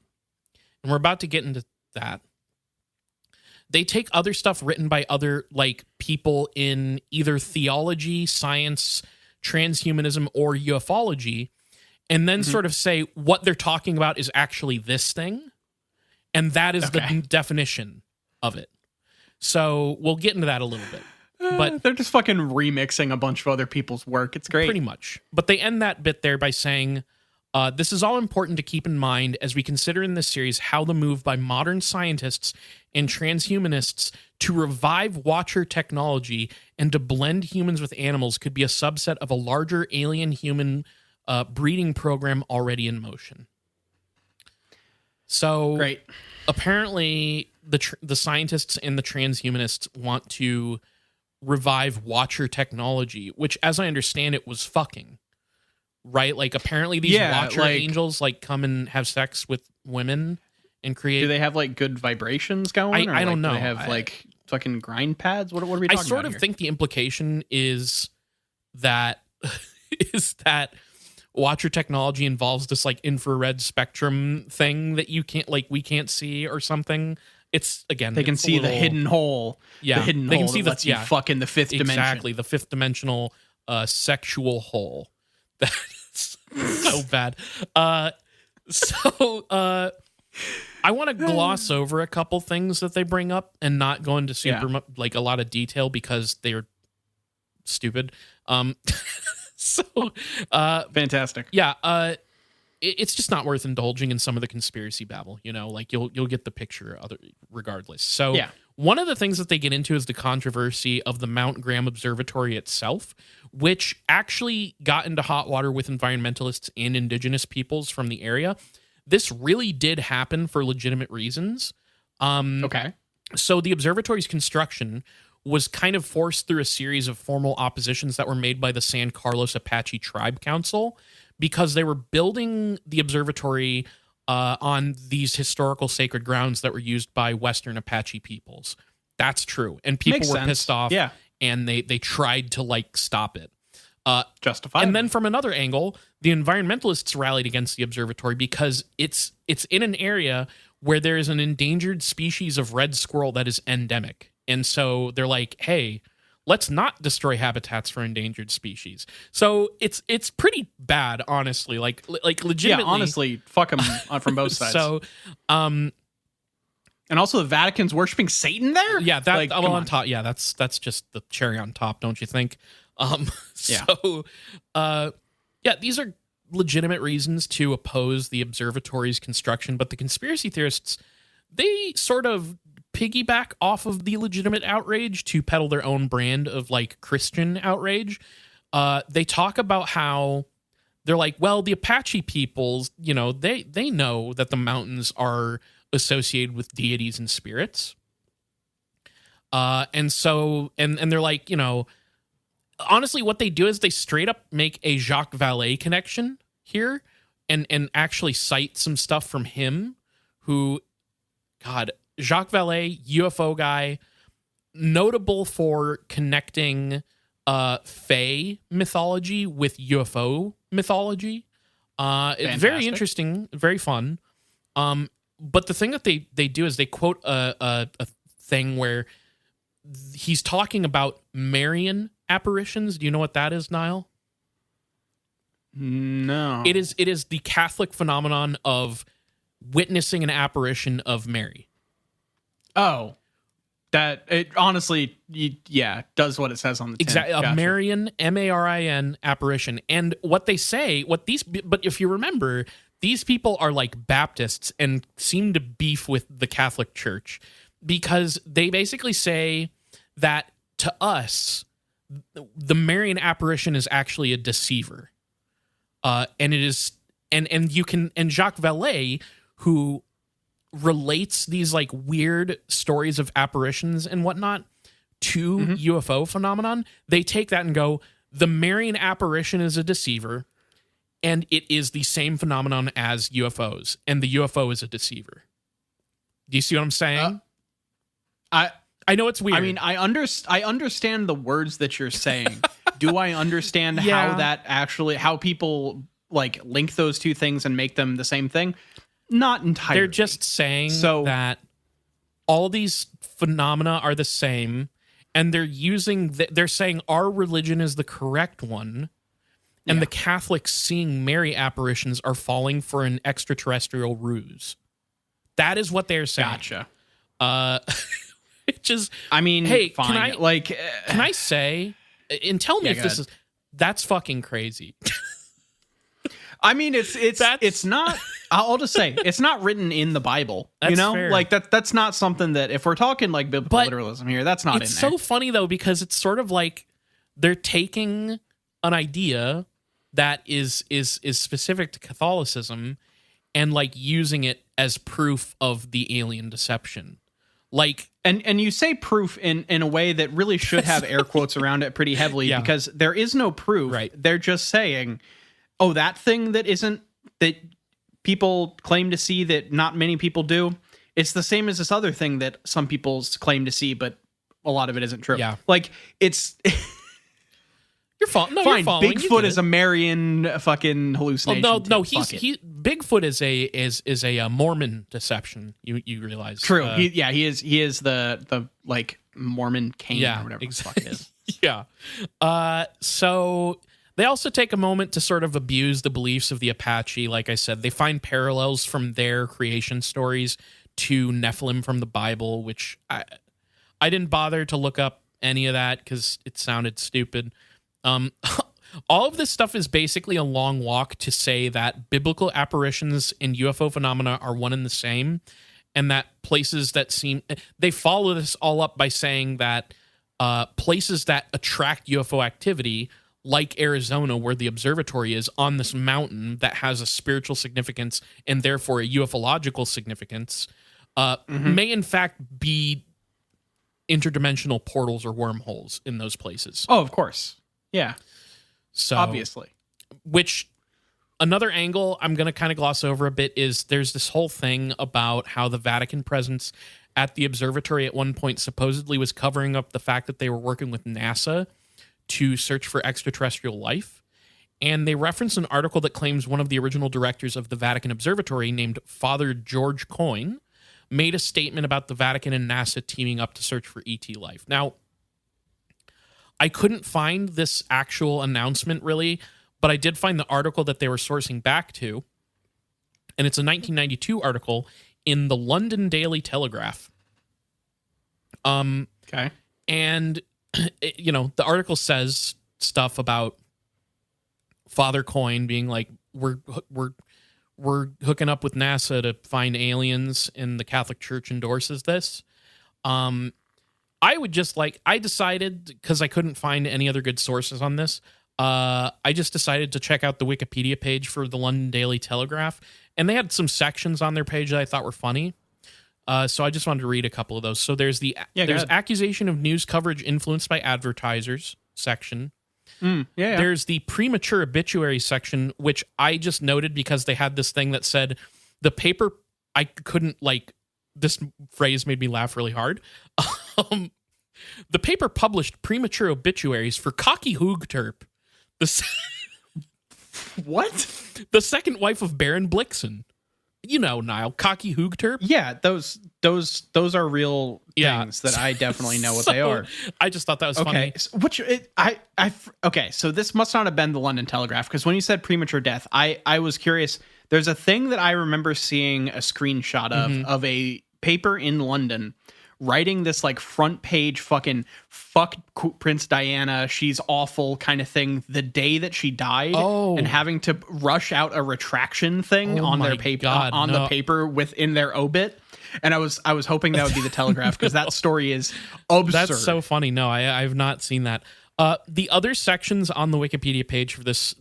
and we're about to get into that. They take other stuff written by other like people in either theology, science, transhumanism, or ufology, and then sort of say what they're talking about is actually this thing, and that is the definition of it. So we'll get into that a little bit. But
they're just fucking remixing a bunch of other people's work. It's great.
Pretty much. But they end that bit there by saying, this is all important to keep in mind as we consider in this series how the move by modern scientists and transhumanists to revive Watcher technology and to blend humans with animals could be a subset of a larger alien-human breeding program already in motion. So
great.
Apparently, the scientists and the transhumanists want to revive Watcher technology, which, as I understand it, was fucking. Right? Like, apparently these Watcher angels, like, come and have sex with women and create...
Do they have, like, good vibrations going?
I don't know.
Do they have, like, fucking grind pads? What are we talking about?
I sort of think the implication is that... Watcher technology involves this, like, infrared spectrum thing that you can't, like, we can't see or something. It's, again...
They can see the hidden hole.
Yeah.
The hidden hole that lets you fuck in the fifth dimension.
Exactly. The fifth dimensional sexual hole. That's so bad. I want to gloss over a couple things that they bring up and not go into like a lot of detail because they're stupid.
Fantastic.
Yeah. It's just not worth indulging in some of the conspiracy babble, you know, like you'll get the picture regardless. So one of the things that they get into is the controversy of the Mount Graham Observatory itself, which actually got into hot water with environmentalists and indigenous peoples from the area. This really did happen for legitimate reasons. So the observatory's construction was kind of forced through a series of formal oppositions that were made by the San Carlos Apache Tribe Council, because they were building the observatory on these historical sacred grounds that were used by Western Apache peoples. That's true. And people were pissed off, and they tried to, like, stop it.
Justified.
And then from another angle, the environmentalists rallied against the observatory because it's in an area where there is an endangered species of red squirrel that is endemic. And so they're like, hey, let's not destroy habitats for endangered species. So it's pretty bad, honestly. Like legitimately.
Yeah, honestly, fuck them from both sides.
So,
and also the Vatican's worshiping Satan there.
Yeah, that like, on top. Yeah, that's just the cherry on top, don't you think? These are legitimate reasons to oppose the observatory's construction, but the conspiracy theorists, they sort of piggyback off of the legitimate outrage to peddle their own brand of, like, Christian outrage. They talk about how they're like, well, the Apache peoples, you know, they know that the mountains are associated with deities and spirits. And so they're like, you know, honestly, what they do is they straight up make a Jacques Vallée connection here and actually cite some stuff from him, who, God, Jacques Vallée, UFO guy, notable for connecting Fae mythology with UFO mythology. It's very interesting, very fun. But the thing that they do is they quote a thing where he's talking about Marian apparitions. Do you know what that is, Niall?
No.
It is the Catholic phenomenon of witnessing an apparition of Mary.
Oh, that it honestly, does what it says on the tin.
Exactly, a Marian, Marin apparition. And what they say, but if you remember, these people are like Baptists and seem to beef with the Catholic Church because they basically say that to us, the Marian apparition is actually a deceiver. And it is, and Jacques Vallée, who relates these like weird stories of apparitions and whatnot to UFO phenomenon, they take that and go, the Marian apparition is a deceiver, and it is the same phenomenon as UFOs, and the UFO is a deceiver. Do you see what I'm saying? I know it's weird.
I mean, I understand the words that you're saying. Do I understand how people like link those two things and make them the same thing? Not entirely.
They're just saying that all these phenomena are the same, and they're saying our religion is the correct one, and the Catholics seeing Mary apparitions are falling for an extraterrestrial ruse. That is what they're saying.
Gotcha.
Which is,
I mean,
hey,
fine.
Can I say, and tell me if this is, that's fucking crazy.
I mean, it's not. I'll just say it's not written in the Bible.
That's
you know,
fair.
like that's not something that if we're talking like biblical literalism here, that's not in there.
It's so funny though because it's sort of like they're taking an idea that is specific to Catholicism and like using it as proof of the alien deception. Like,
and you say proof in a way that really should have air quotes around it pretty heavily because there is no proof.
Right.
They're just saying, oh, that thing that people claim to see that not many people do. It's the same as this other thing that some people claim to see, but a lot of it isn't true.
Yeah.
Like it's
you're fine. No,
fine.
you're following.
Bigfoot is a Marian fucking hallucination.
Oh, no, Bigfoot is a Mormon deception. You realize?
True. He is the like Mormon Cain or whatever
exactly.
the fuck it is.
Yeah. So they also take a moment to sort of abuse the beliefs of the Apache. Like I said, they find parallels from their creation stories to Nephilim from the Bible, which I didn't bother to look up any of that because it sounded stupid. All of this stuff is basically a long walk to say that biblical apparitions and UFO phenomena are one and the same, and that places that they follow this all up by saying that places that attract UFO activity, like Arizona, where the observatory is on this mountain that has a spiritual significance and therefore a ufological significance, may in fact be interdimensional portals or wormholes in those places.
Oh, of course. Yeah.
So
obviously.
Which another angle I'm going to kind of gloss over a bit is there's this whole thing about how the Vatican presence at the observatory at one point supposedly was covering up the fact that they were working with NASA to search for extraterrestrial life. And they reference an article that claims one of the original directors of the Vatican Observatory, named Father George Coyne, made a statement about the Vatican and NASA teaming up to search for ET life. Now, I couldn't find this actual announcement really, but I did find the article that they were sourcing back to. And it's a 1992 article in the London Daily Telegraph.
Okay.
And, the article says stuff about Father Coyne being like, we're hooking up with NASA to find aliens, and the Catholic Church endorses this. I decided, because I couldn't find any other good sources on this, I just decided to check out the Wikipedia page for the London Daily Telegraph, and they had some sections on their page that I thought were funny. So I just wanted to read a couple of those. So there's there's accusation of news coverage influenced by advertisers section. There's the premature obituary section, which I just noted because they had this thing that said the paper. I couldn't this phrase made me laugh really hard. The paper published premature obituaries for Cocky Hoogterp,
what?
The second wife of Baron Blixen. Niall, Cocky Hoogterp.
Yeah, those are real things that I definitely know what they are.
I just thought that was funny.
Okay, so this must not have been the London Telegraph, because when you said premature death, I was curious. There's a thing that I remember seeing a screenshot of a paper in London writing this front page fucking fuck Prince Diana, she's awful kind of thing the day that she died, and having to rush out a retraction thing on their paper the paper within their obit. And I was hoping that would be the Telegraph, because that story is absurd.
That's so funny. No, I've not seen that. The other sections on the Wikipedia page for this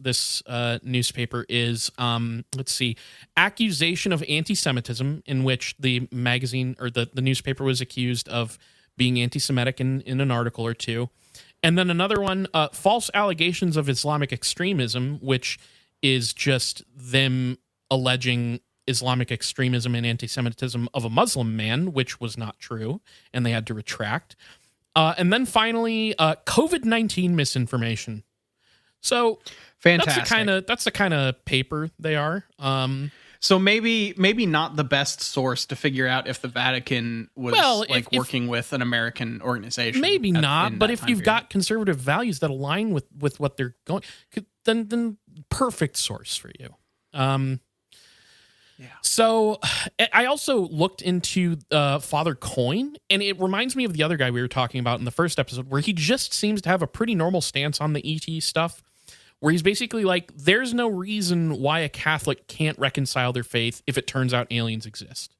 newspaper is, let's see, accusation of anti-Semitism, in which the magazine or the newspaper was accused of being anti-Semitic in an article or two. And then another one, false allegations of Islamic extremism, which is just them alleging Islamic extremism and anti-Semitism of a Muslim man, which was not true, and they had to retract. And then finally, COVID-19 misinformation. So
fantastic.
That's the kind of paper they are.
So maybe not the best source to figure out if the Vatican was working with an American organization.
Maybe not, but if you've got conservative values that align with what they're going, then perfect source for you.
Yeah.
So I also looked into Father Coyne, and it reminds me of the other guy we were talking about in the first episode, where he just seems to have a pretty normal stance on the ET stuff, where he's basically like, there's no reason why a Catholic can't reconcile their faith if it turns out aliens exist.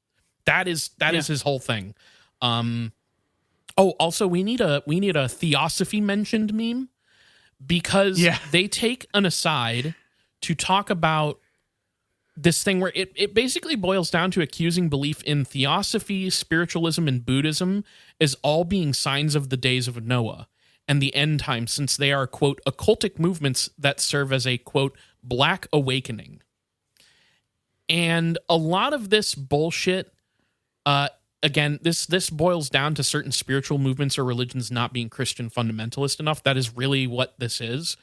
That is his whole thing. Also we need a theosophy mentioned meme, because they take an aside to talk about this thing where it basically boils down to accusing belief in theosophy, spiritualism, and Buddhism as all being signs of the days of Noah and the end times, since they are, quote, occultic movements that serve as a, quote, black awakening. And a lot of this bullshit, again, this boils down to certain spiritual movements or religions not being Christian fundamentalist enough. That is really what this is.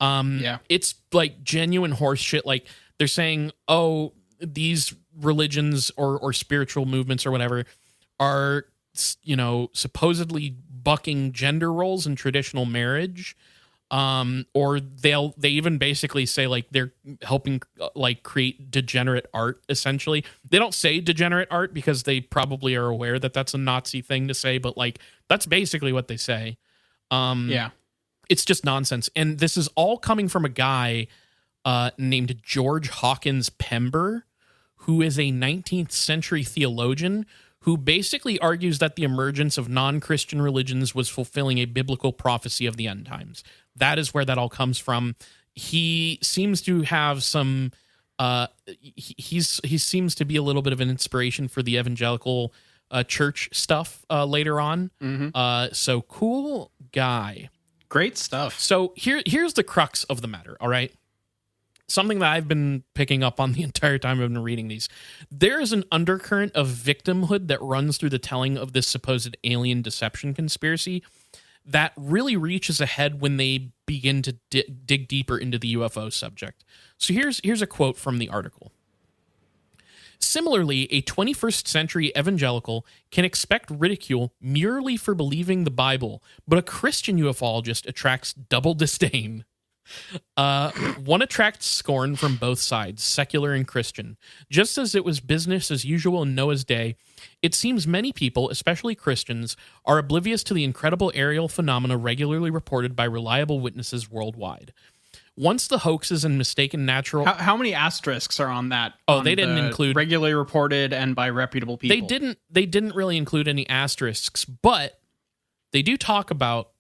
It's like genuine horse shit. Like, they're saying, oh, these religions or spiritual movements or whatever are, supposedly bucking gender roles in traditional marriage. Or they even basically say like they're helping create degenerate art, essentially. They don't say degenerate art because they probably are aware that that's a Nazi thing to say, but like that's basically what they say. It's just nonsense. And this is all coming from a guy named George Hawkins Pember, who is a 19th century theologian who basically argues that the emergence of non-Christian religions was fulfilling a biblical prophecy of the end times. That is where that all comes from. He seems to have some he seems to be a little bit of an inspiration for the evangelical church stuff later on. So cool guy.
Great stuff.
So here's the crux of the matter, all right? Something that I've been picking up on the entire time I've been reading these. There is an undercurrent of victimhood that runs through the telling of this supposed alien deception conspiracy that really reaches a head when they begin to dig deeper into the UFO subject. So here's a quote from the article. Similarly, a 21st century evangelical can expect ridicule merely for believing the Bible, but a Christian ufologist attracts double disdain. One attracts scorn from both sides, secular and Christian. Just as it was business as usual in Noah's day, it seems many people, especially Christians, are oblivious to the incredible aerial phenomena regularly reported by reliable witnesses worldwide. Once the hoaxes and mistaken natural...
How many asterisks are on that?
Oh, they didn't include...
regularly reported and by reputable people.
They didn't really include any asterisks, but they do talk about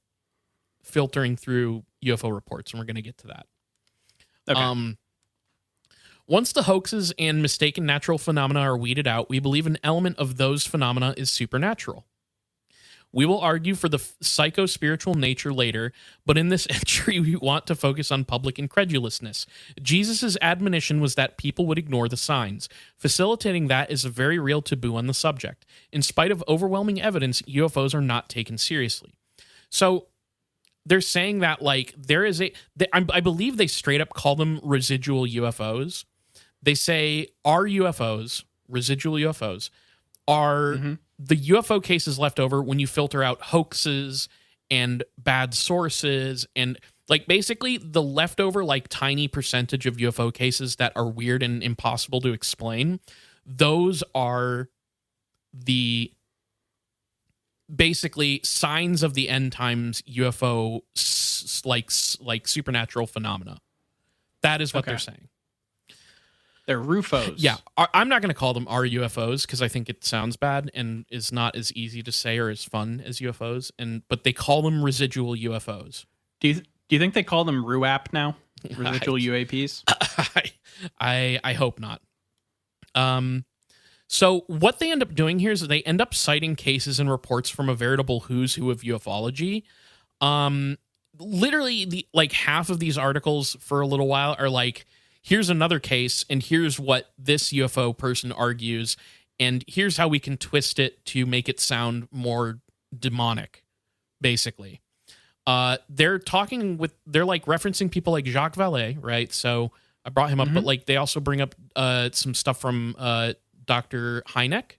filtering through UFO reports, and we're going to get to that.
Okay.
Once the hoaxes and mistaken natural phenomena are weeded out, we believe an element of those phenomena is supernatural. We will argue for the psycho-spiritual nature later, but in this entry we want to focus on public incredulousness. Jesus' admonition was that people would ignore the signs. Facilitating that is a very real taboo on the subject. In spite of overwhelming evidence, UFOs are not taken seriously. So they're saying that like there is I believe they straight up call them residual UFOs. They say our UFOs, residual UFOs, are the UFO cases left over when you filter out hoaxes and bad sources and like basically the leftover like tiny percentage of UFO cases that are weird and impossible to explain. Those are the basically signs of the end times UFO like supernatural phenomena. That is what they're saying.
They're RUFOs.
Yeah, I'm not going to call them our UFOs because I think it sounds bad and is not as easy to say or as fun as UFOs. But they call them residual UFOs.
Do you think they call them RUAP now? Residual UAPs?
I hope not. So what they end up doing here is they end up citing cases and reports from a veritable who's who of ufology. Literally, like half of these articles for a little while are like, here's another case, and here's what this UFO person argues, and here's how we can twist it to make it sound more demonic, basically. They're like referencing people like Jacques Vallée, right? So I brought him up, but like they also bring up some stuff from Dr. Hynek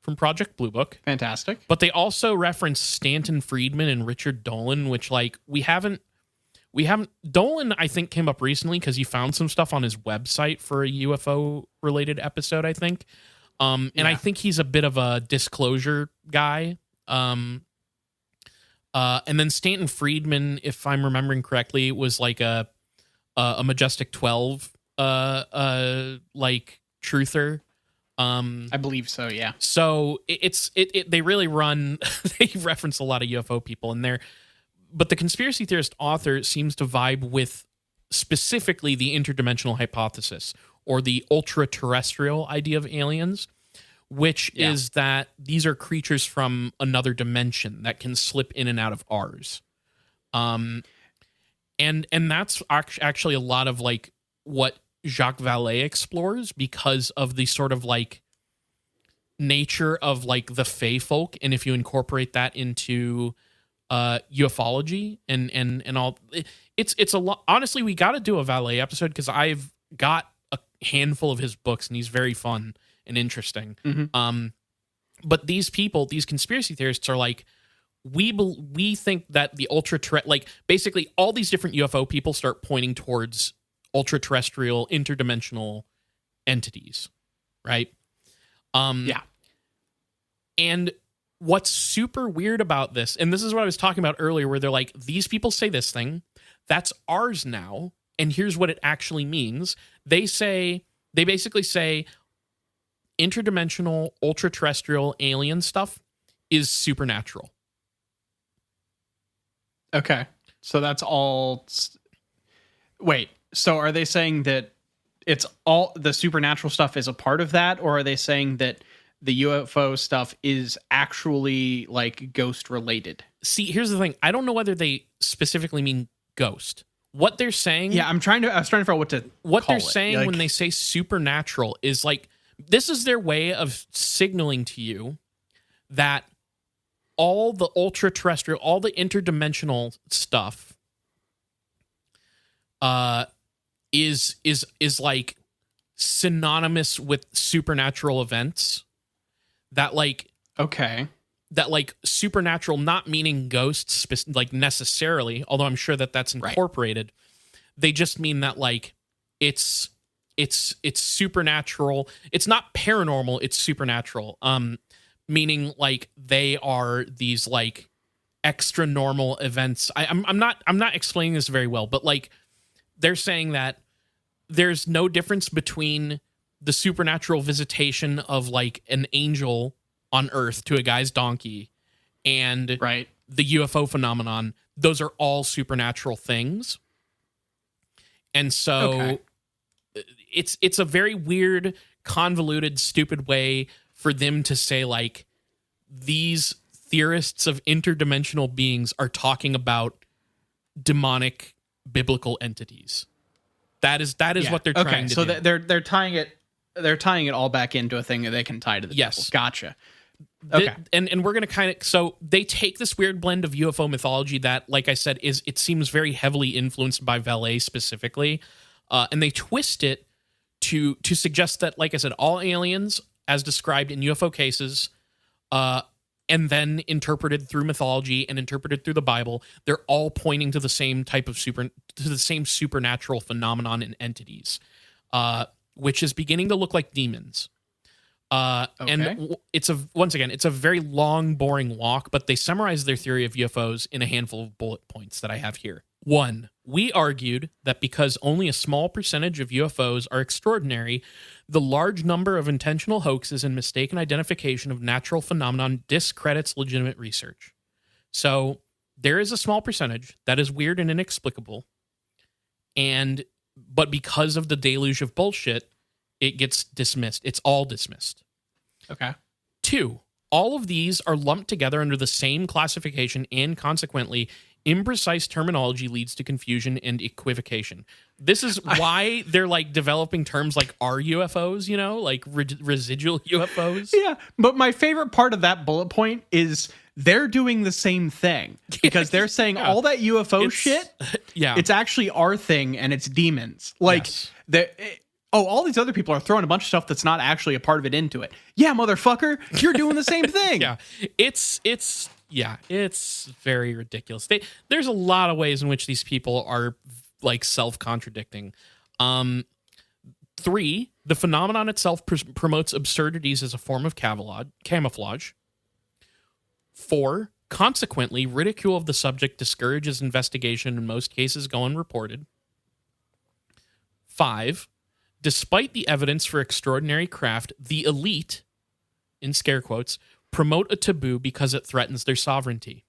from Project Blue Book.
Fantastic.
But they also reference Stanton Friedman and Richard Dolan, which like we haven't Dolan, I think, came up recently because he found some stuff on his website for a UFO related episode, I think. And I think he's a bit of a disclosure guy. And then Stanton Friedman, if I'm remembering correctly, was like a Majestic 12 like truther.
I believe so, yeah.
So they really run they reference a lot of UFO people in there. But the conspiracy theorist author seems to vibe with specifically the interdimensional hypothesis or the ultra-terrestrial idea of aliens, which is that these are creatures from another dimension that can slip in and out of ours. And that's actually a lot of like what Jacques Vallée explores because of the sort of like nature of like the Fae folk. And if you incorporate that into ufology and all, it's a lot. Honestly, we got to do a Vallée episode because I've got a handful of his books and he's very fun and interesting. But these people, these conspiracy theorists are like, we think that the like basically all these different UFO people start pointing towards ultra-terrestrial interdimensional entities, right? And what's super weird about this, and this is what I was talking about earlier, where they're like, these people say this thing, that's ours now, and here's what it actually means. They basically say interdimensional, ultra-terrestrial alien stuff is supernatural.
Okay. So that's all. Wait, so are they saying that it's all the supernatural stuff is a part of that, or are they saying that the UFO stuff is actually like ghost related?
See, here's the thing. I don't know whether they specifically mean ghost. What they're saying...
Yeah, I was trying to figure out
what they're saying when they say supernatural is like, this is their way of signaling to you that all the ultra-terrestrial, all the interdimensional stuff is like synonymous with supernatural events. That like supernatural, not meaning ghosts like necessarily, although I'm sure that that's incorporated. Right. They just mean that like it's supernatural. It's not paranormal, it's supernatural. Meaning like they are these like extra normal events. I'm not explaining this very well, but like they're saying that there's no difference between the supernatural visitation of like an angel on Earth to a guy's donkey and the UFO phenomenon. Those are all supernatural things. And so it's a very weird, convoluted, stupid way for them to say like these theorists of interdimensional beings are talking about demonic biblical entities. That is what they're trying to do.
So they're tying it all back into a thing that they can tie to the Bible. Gotcha. Okay.
And we're going to kind of, so they take this weird blend of UFO mythology that, like I said, it seems very heavily influenced by Vallée specifically, and they twist it to suggest that, like I said, all aliens, as described in UFO cases, and then interpreted through mythology and interpreted through the Bible, they're all pointing to the same type of supernatural phenomenon and entities, which is beginning to look like demons. And it's a very long, boring walk, but they summarize their theory of UFOs in a handful of bullet points that I have here. 1, we argued that because only a small percentage of UFOs are extraordinary, the large number of intentional hoaxes and mistaken identification of natural phenomenon discredits legitimate research. So there is a small percentage that is weird and inexplicable, but because of the deluge of bullshit, it gets dismissed. It's all dismissed.
Okay.
2, all of these are lumped together under the same classification, and consequently, imprecise terminology leads to confusion and equivocation. This is why they're like developing terms like are UFOs, like residual UFOs.
Yeah, but my favorite part of that bullet point is they're doing the same thing because they're saying all that UFO shit
Yeah.
It's actually our thing, and it's demons. Like,
Yes.
all these other people are throwing a bunch of stuff that's not actually a part of it into it. Yeah, motherfucker, you're doing the same thing.
Yeah. It's very ridiculous. There's a lot of ways in which these people are like self-contradicting. 3, the phenomenon itself promotes absurdities as a form of camouflage. 4, consequently, ridicule of the subject discourages investigation, in most cases go unreported. 5, despite the evidence for extraordinary craft, the elite, in scare quotes, promote a taboo because it threatens their sovereignty.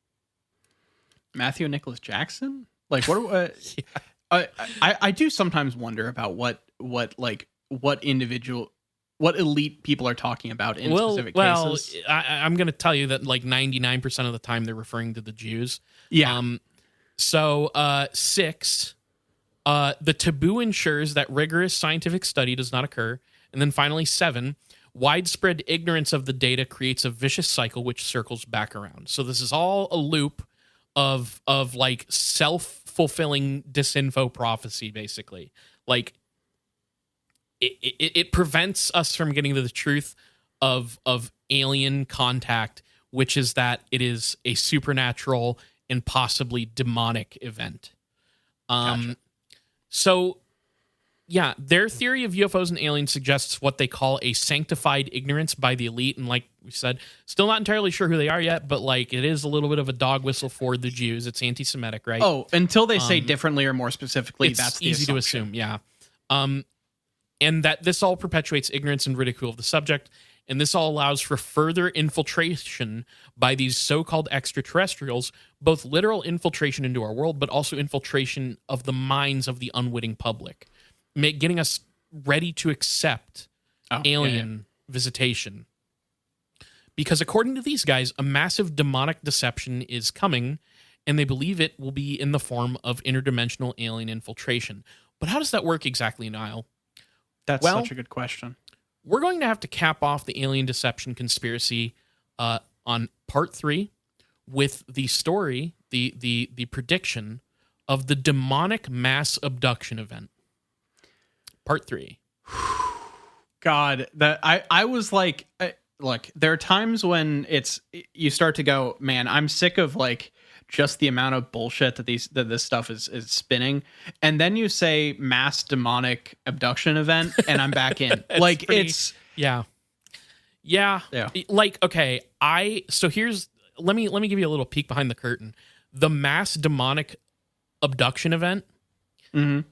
Matthew Nicholas Jackson? Like, what? Yeah. I do sometimes wonder about what elite people are talking about in specific cases.
I'm going to tell you that like 99% of the time they're referring to the Jews.
Yeah.
6, the taboo ensures that rigorous scientific study does not occur. And then finally, 7, widespread ignorance of the data creates a vicious cycle which circles back around. So this is all a loop of like self-fulfilling disinfo prophecy, basically. Like it prevents us from getting to the truth of alien contact, which is that it is a supernatural and possibly demonic event.
Gotcha.
So yeah, their theory of UFOs and aliens suggests what they call a sanctified ignorance by the elite. And like we said, still not entirely sure who they are yet, but like it is a little bit of a dog whistle for the Jews. It's anti-Semitic, right?
Oh, until they say differently or more specifically, that's the
easy to assume. Yeah. And that this all perpetuates ignorance and ridicule of the subject. And this all allows for further infiltration by these so-called extraterrestrials, both literal infiltration into our world, but also infiltration of the minds of the unwitting public, getting us ready to accept alien visitation. Because according to these guys, a massive demonic deception is coming, and they believe it will be in the form of interdimensional alien infiltration. But how does that work exactly, Niall?
That's such a good question.
We're going to have to cap off the alien deception conspiracy on part 3 with the story, the prediction of the demonic mass abduction event. Part 3.
God, that I was like, look, there are times when you start to go, man, I'm sick of like just the amount of bullshit that this stuff is spinning, and then you say mass demonic abduction event, and I'm back in. Like
yeah. Like okay, let me give you a little peek behind the curtain. The mass demonic abduction event.
Mm-hmm.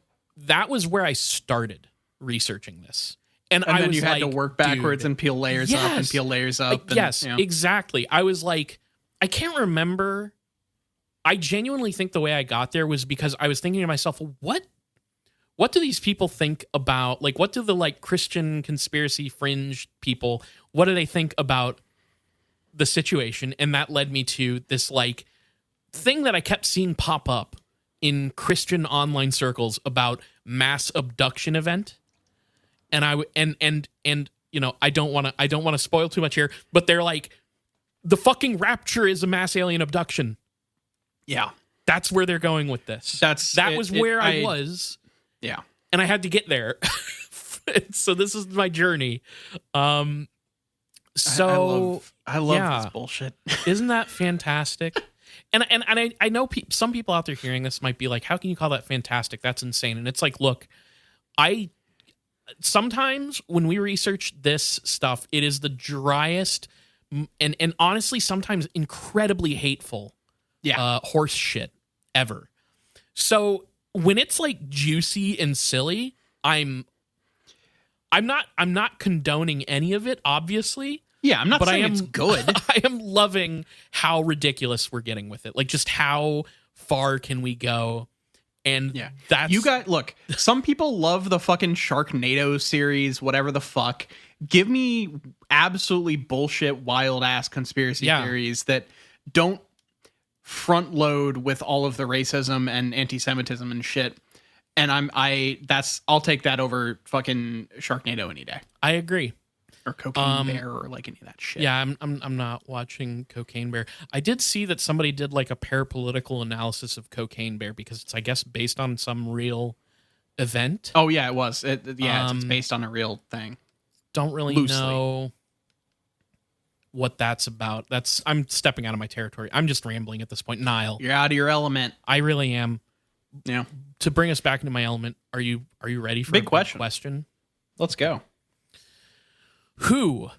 That was where I started researching this. And
then
was
you had to work backwards and peel layers up and peel layers up.
Exactly. I was like, I can't remember. I genuinely think the way I got there was because I was thinking to myself, what do these people think about, like, what do the like Christian conspiracy fringe people, what do they think about the situation? And that led me to this like thing that I kept seeing pop up in Christian online circles about mass abduction event. And you know, I don't want to spoil too much here, but they're like, the fucking rapture is a mass alien abduction.
Yeah.
That's where they're going with this. That was where I was.
Yeah.
And I had to get there. So this is my journey. I love
this bullshit.
Isn't that fantastic? And I know some people out there hearing this might be like, how can you call that fantastic? That's insane. And it's like, look, sometimes when we research this stuff, it is the driest and honestly sometimes incredibly hateful horse shit ever. So when it's like juicy and silly, I'm not condoning any of it, obviously.
Yeah, I'm not saying it's good.
I am loving how ridiculous we're getting with it. Like, just how far can we go? And that's...
Look, some people love the fucking Sharknado series, whatever the fuck. Give me absolutely bullshit, wild-ass conspiracy theories that don't front load with all of the racism and anti-Semitism and shit. And I'll take that over fucking Sharknado any day.
I agree.
or Cocaine Bear or like any of that shit.
Yeah, I'm not watching Cocaine Bear. I did see that somebody did like a parapolitical analysis of Cocaine Bear because it's, I guess, based on some real event.
Oh yeah, it was. It's based on a real thing.
Don't really know what that's about. I'm stepping out of my territory. I'm just rambling at this point. Niall,
you're out of your element.
I really am.
Yeah.
To bring us back into my element, are you ready for
big
a question?
Let's go.
Who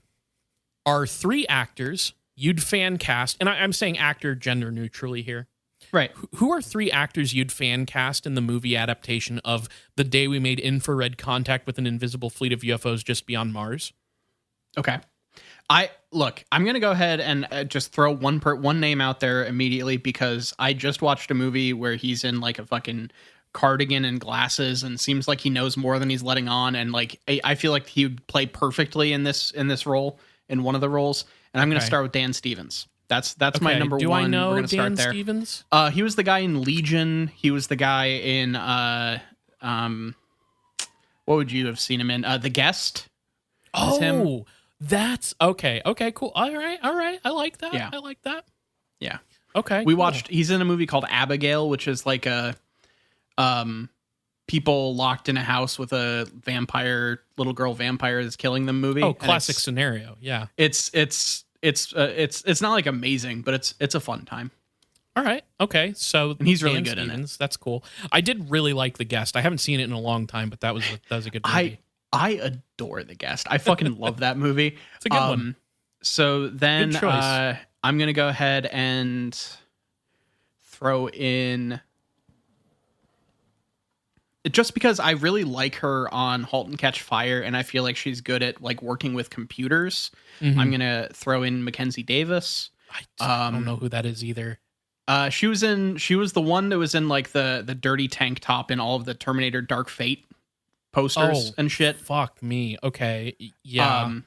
are 3 actors you'd fan cast? And I'm saying actor gender neutrally here.
Right.
Who are 3 actors you'd fan cast in the movie adaptation of The Day We Made Infrared Contact with an Invisible Fleet of UFOs Just Beyond Mars?
Okay. I'm going to go ahead and just throw one name out there immediately because I just watched a movie where he's in like a fucking cardigan and glasses and seems like he knows more than he's letting on. And like, I feel like he would play perfectly in this role, in one of the roles. And I'm going to start with Dan Stevens. That's my number one.
Do I know
We're gonna
Dan
start there.
Stevens?
He was the guy in Legion. He was the guy in what would you have seen him in? The Guest.
Oh, that's okay. Okay, cool. All right. I like that.
Yeah.
I like that.
Yeah.
Okay.
We watched. He's in a movie called Abigail, which is like a people locked in a house with a little girl vampire that's killing them movie.
Oh, classic scenario. Yeah.
It's not like amazing, but it's a fun time.
All right. Okay. So
and he's really
Dan
good
Stevens,
in it.
That's cool. I did really like The Guest. I haven't seen it in a long time, but that was a good movie.
I adore The Guest. I fucking love that movie.
It's a good one.
So then
Good choice.
I'm gonna go ahead and throw in, just because I really like her on *Halt and Catch Fire*, and I feel like she's good at like working with computers.
Mm-hmm.
I'm gonna throw in Mackenzie Davis.
I don't know who that is either.
She was the one that was in like the dirty tank top in all of the Terminator Dark Fate posters and shit.
Fuck me. Okay. Yeah.
And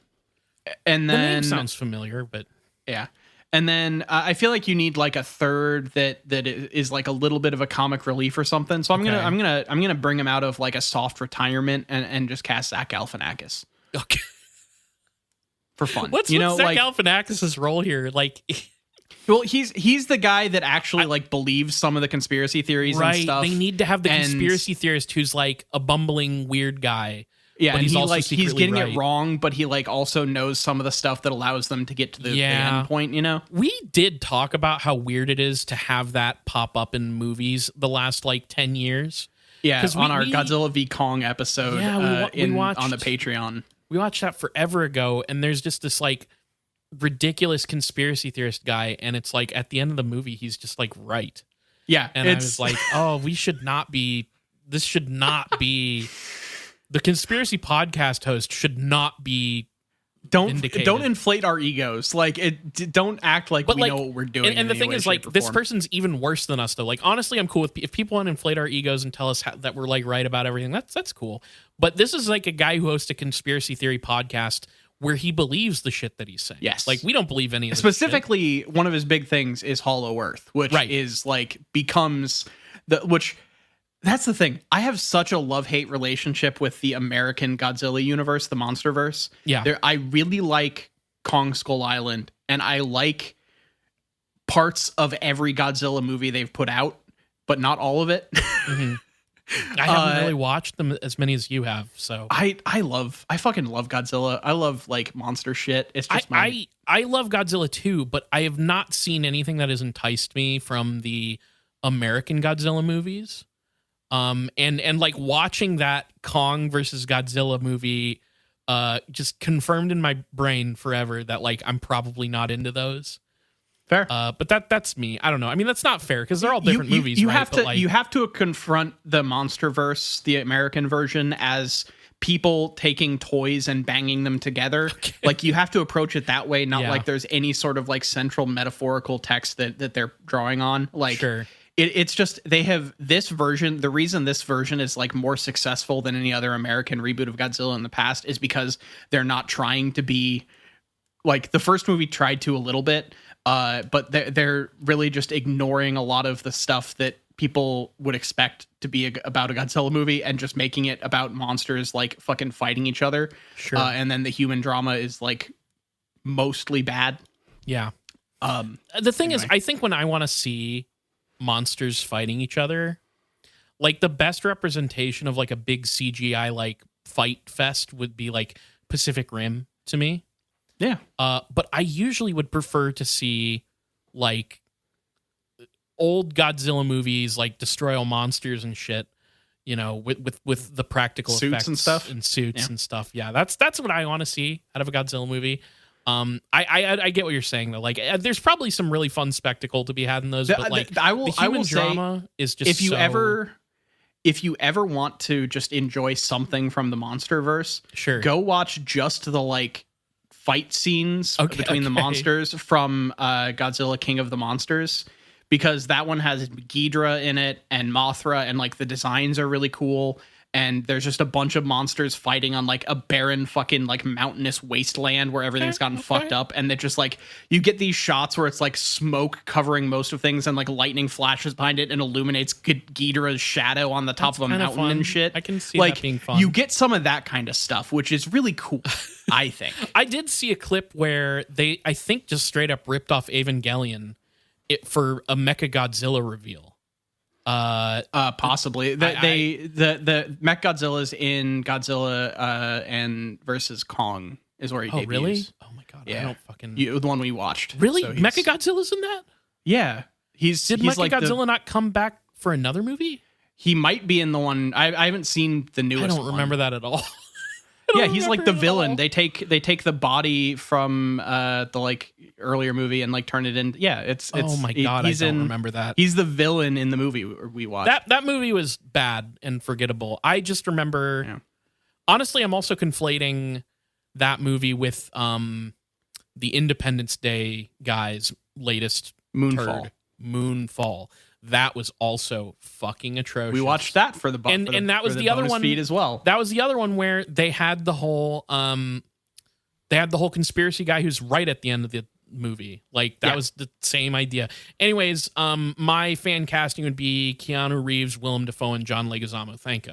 then
the name sounds familiar, but
yeah. And then I feel like you need like a third that is like a little bit of a comic relief or something. So I'm gonna bring him out of like a soft retirement and just cast Zach Galifianakis.
Okay.
For fun.
What's Zach Galifianakis' role here? Like,
well, he's the guy that actually like believes some of the conspiracy theories and stuff.
They need to have the conspiracy theorist who's like a bumbling weird guy.
Yeah,
but
and he's getting
right.
it wrong, but he like also knows some of the stuff that allows them to get to the end point, you know?
We did talk about how weird it is to have that pop up in movies the last like 10 years.
Yeah, on our Godzilla v Kong episode
we watched,
on the Patreon.
We watched that forever ago, and there's just this like ridiculous conspiracy theorist guy, and it's like at the end of the movie he's just like right.
Yeah,
and I was like, oh, this should not be the conspiracy podcast host should not be
don't inflate our egos. Like don't act like we know what we're doing.
And the thing is, like, this person's even worse than us though. Like, honestly, I'm cool with if people want to inflate our egos and tell us that we're like right about everything. That's cool. But this is like a guy who hosts a conspiracy theory podcast where he believes the shit that he's saying.
Yes.
Like, we don't believe any of this
specifically shit. One of his big things is Hollow Earth, which is like becomes that's the thing. I have such a love-hate relationship with the American Godzilla universe, the Monsterverse.
Yeah.
I really like Kong Skull Island, and I like parts of every Godzilla movie they've put out, but not all of it.
Mm-hmm. I haven't really watched them as many as you have, so
I fucking love Godzilla. I love like monster shit. It's just
I love Godzilla too, but I have not seen anything that has enticed me from the American Godzilla movies. And like watching that Kong versus Godzilla movie just confirmed in my brain forever that like I'm probably not into those.
Fair.
But that's me. I don't know. I mean, that's not fair because they're all different movies.
You
right?
have to you have to confront the Monsterverse, the American version, as people taking toys and banging them together. Okay. Like you have to approach it that way, not like there's any sort of like central metaphorical text that they're drawing on. Like
sure.
It's just they have this version. The reason this version is like more successful than any other American reboot of Godzilla in the past is because they're not trying to be like the first movie tried to a little bit, but they're really just ignoring a lot of the stuff that people would expect to be about a Godzilla movie and just making it about monsters like fucking fighting each other.
Sure.
And then the human drama is like mostly bad.
Yeah. The thing is, I think when I want to see monsters fighting each other, like the best representation of like a big CGI like fight fest would be like Pacific Rim to me.
Yeah.
But I usually would prefer to see like old Godzilla movies, like destroy all monsters and shit, you know, with the practical
suits
effects
and stuff
and stuff. Yeah, that's what I want to see out of a Godzilla movie. I get what you're saying though. Like, there's probably some really fun spectacle to be had in those, but like
I will
drama is just
if you ever want to just enjoy something from the MonsterVerse,
sure,
go watch just the like fight scenes between the monsters from Godzilla King of the Monsters, because that one has Ghidorah in it and Mothra, and like the designs are really cool. And there's just a bunch of monsters fighting on like a barren fucking like mountainous wasteland where everything's gotten fucked up. And they're just like, you get these shots where it's like smoke covering most of things and like lightning flashes behind it and illuminates Ghidorah's shadow on the top of a mountain
fun.
and shit.
I can see
like,
that being fun.
You get some of that kind of stuff, which is really cool, I think.
I did see a clip where they, I think, just straight up ripped off Evangelion for a Mechagodzilla reveal.
Possibly the Mechagodzilla's in Godzilla and versus Kong is where he debuts.
Really? Oh my god!
Yeah,
I don't fucking
the one we watched.
Really,
so
Mechagodzilla's in that?
Yeah, did
Mechagodzilla not come back for another movie?
He might be in the one. I haven't seen the newest.
I don't remember that at all.
Yeah, he's like the villain. They take the body from the like earlier movie and like turn it in. Yeah, it's
oh my god, I don't remember that.
He's the villain in the movie we watched.
That movie was bad and forgettable. I just remember. Yeah. Honestly, I'm also conflating that movie with the Independence Day guys' latest Moonfall. That was also fucking atrocious.
We watched that for the
and that was the other one
feed as well.
That was the other one where they had the whole conspiracy guy who's right at the end of the movie. Like that was the same idea. Anyways, my fan casting would be Keanu Reeves, Willem Dafoe, and John Leguizamo. Thank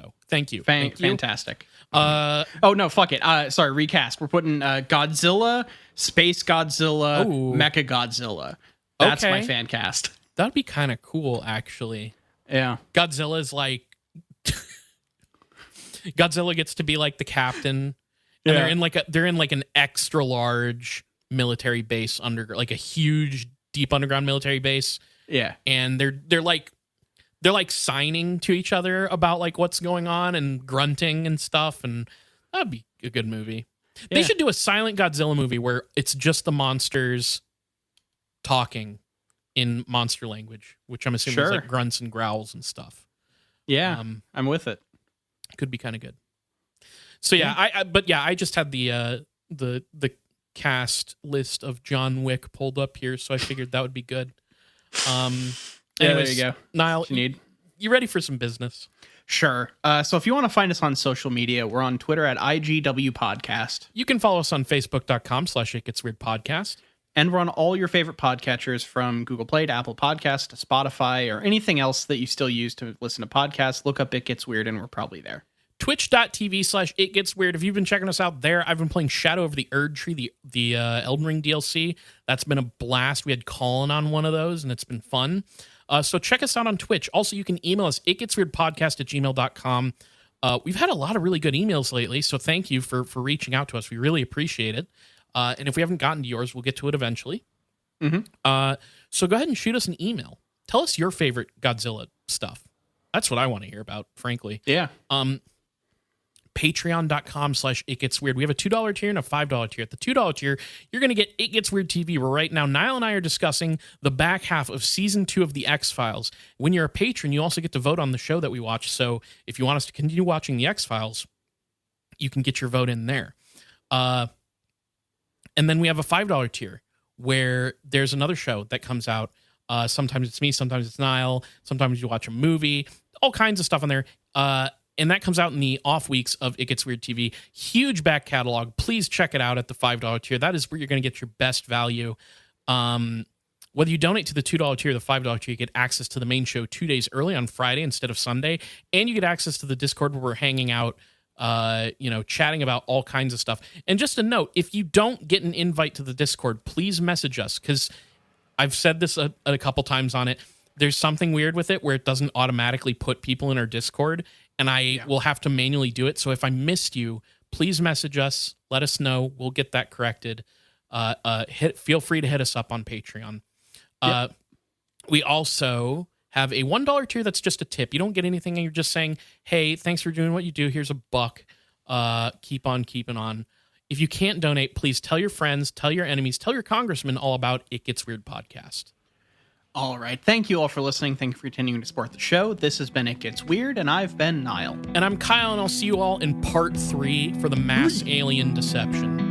you.
Fantastic. Oh no, fuck it. Sorry, recast. We're putting Godzilla, Space Godzilla, Mechagodzilla. That's my fan cast.
That'd be kind of cool, actually.
Yeah.
Godzilla's like... Godzilla gets to be like the captain. And they're in like an extra large military base like a huge deep underground military base.
Yeah.
And they're like signing to each other about like what's going on and grunting and stuff, and that'd be a good movie. Yeah. They should do a silent Godzilla movie where it's just the monsters talking in monster language, which I'm assuming is like grunts and growls and stuff.
Yeah, I'm with it.
Could be kind of good. So yeah, I just had the cast list of John Wick pulled up here, so I figured that would be good. Anyways,
there you go.
Niall, you ready for some business?
Sure. So if you want to find us on social media, we're on Twitter at IGW Podcast.
You can follow us on Facebook.com/ItGetsWeirdPodcast.
And we're on all your favorite podcatchers, from Google Play to Apple Podcasts to Spotify or anything else that you still use to listen to podcasts. Look up It Gets Weird and we're probably there.
Twitch.tv/ItGetsWeird. If you've been checking us out there, I've been playing Shadow of the Erd Tree, the Elden Ring DLC. That's been a blast. We had Colin on one of those, and it's been fun. So check us out on Twitch. Also, you can email us, itgetsweirdpodcast@gmail.com. We've had a lot of really good emails lately, so thank you for reaching out to us. We really appreciate it. And if we haven't gotten to yours, we'll get to it eventually.
Mm-hmm.
So go ahead and shoot us an email. Tell us your favorite Godzilla stuff. That's what I want to hear about, frankly.
Yeah.
Patreon.com/ItGetsWeird. We have a $2 tier and a $5 tier. At the $2 tier, you're going to get It Gets Weird TV, where right now Niall and I are discussing the back half of Season 2 of The X-Files. When you're a patron, you also get to vote on the show that we watch. So if you want us to continue watching The X-Files, you can get your vote in there. And then we have a $5 tier where there's another show that comes out. Sometimes it's me, sometimes it's Niall, sometimes you watch a movie, all kinds of stuff on there. And that comes out in the off weeks of It Gets Weird TV. Huge back catalog. Please check it out at the $5 tier. That is where you're going to get your best value. Whether you donate to the $2 tier or the $5 tier, you get access to the main show 2 days early on Friday instead of Sunday, and you get access to the Discord where we're hanging out, chatting about all kinds of stuff. And just a note, if you don't get an invite to the Discord, please message us, because I've said this a couple times on it. There's something weird with it where it doesn't automatically put people in our Discord, and I will have to manually do it. So if I missed you, please message us. Let us know. We'll get that corrected. Feel free to hit us up on Patreon. We also have a $1 tier that's just a tip. You don't get anything, and you're just saying, hey, thanks for doing what you do. Here's $1. Keep on keeping on. If you can't donate, please tell your friends, tell your enemies, tell your congressman all about It Gets Weird podcast.
All right. Thank you all for listening. Thank you for continuing to support the show. This has been It Gets Weird, and I've been Niall.
And I'm Kyle, and I'll see you all in part 3 for the mass alien deception.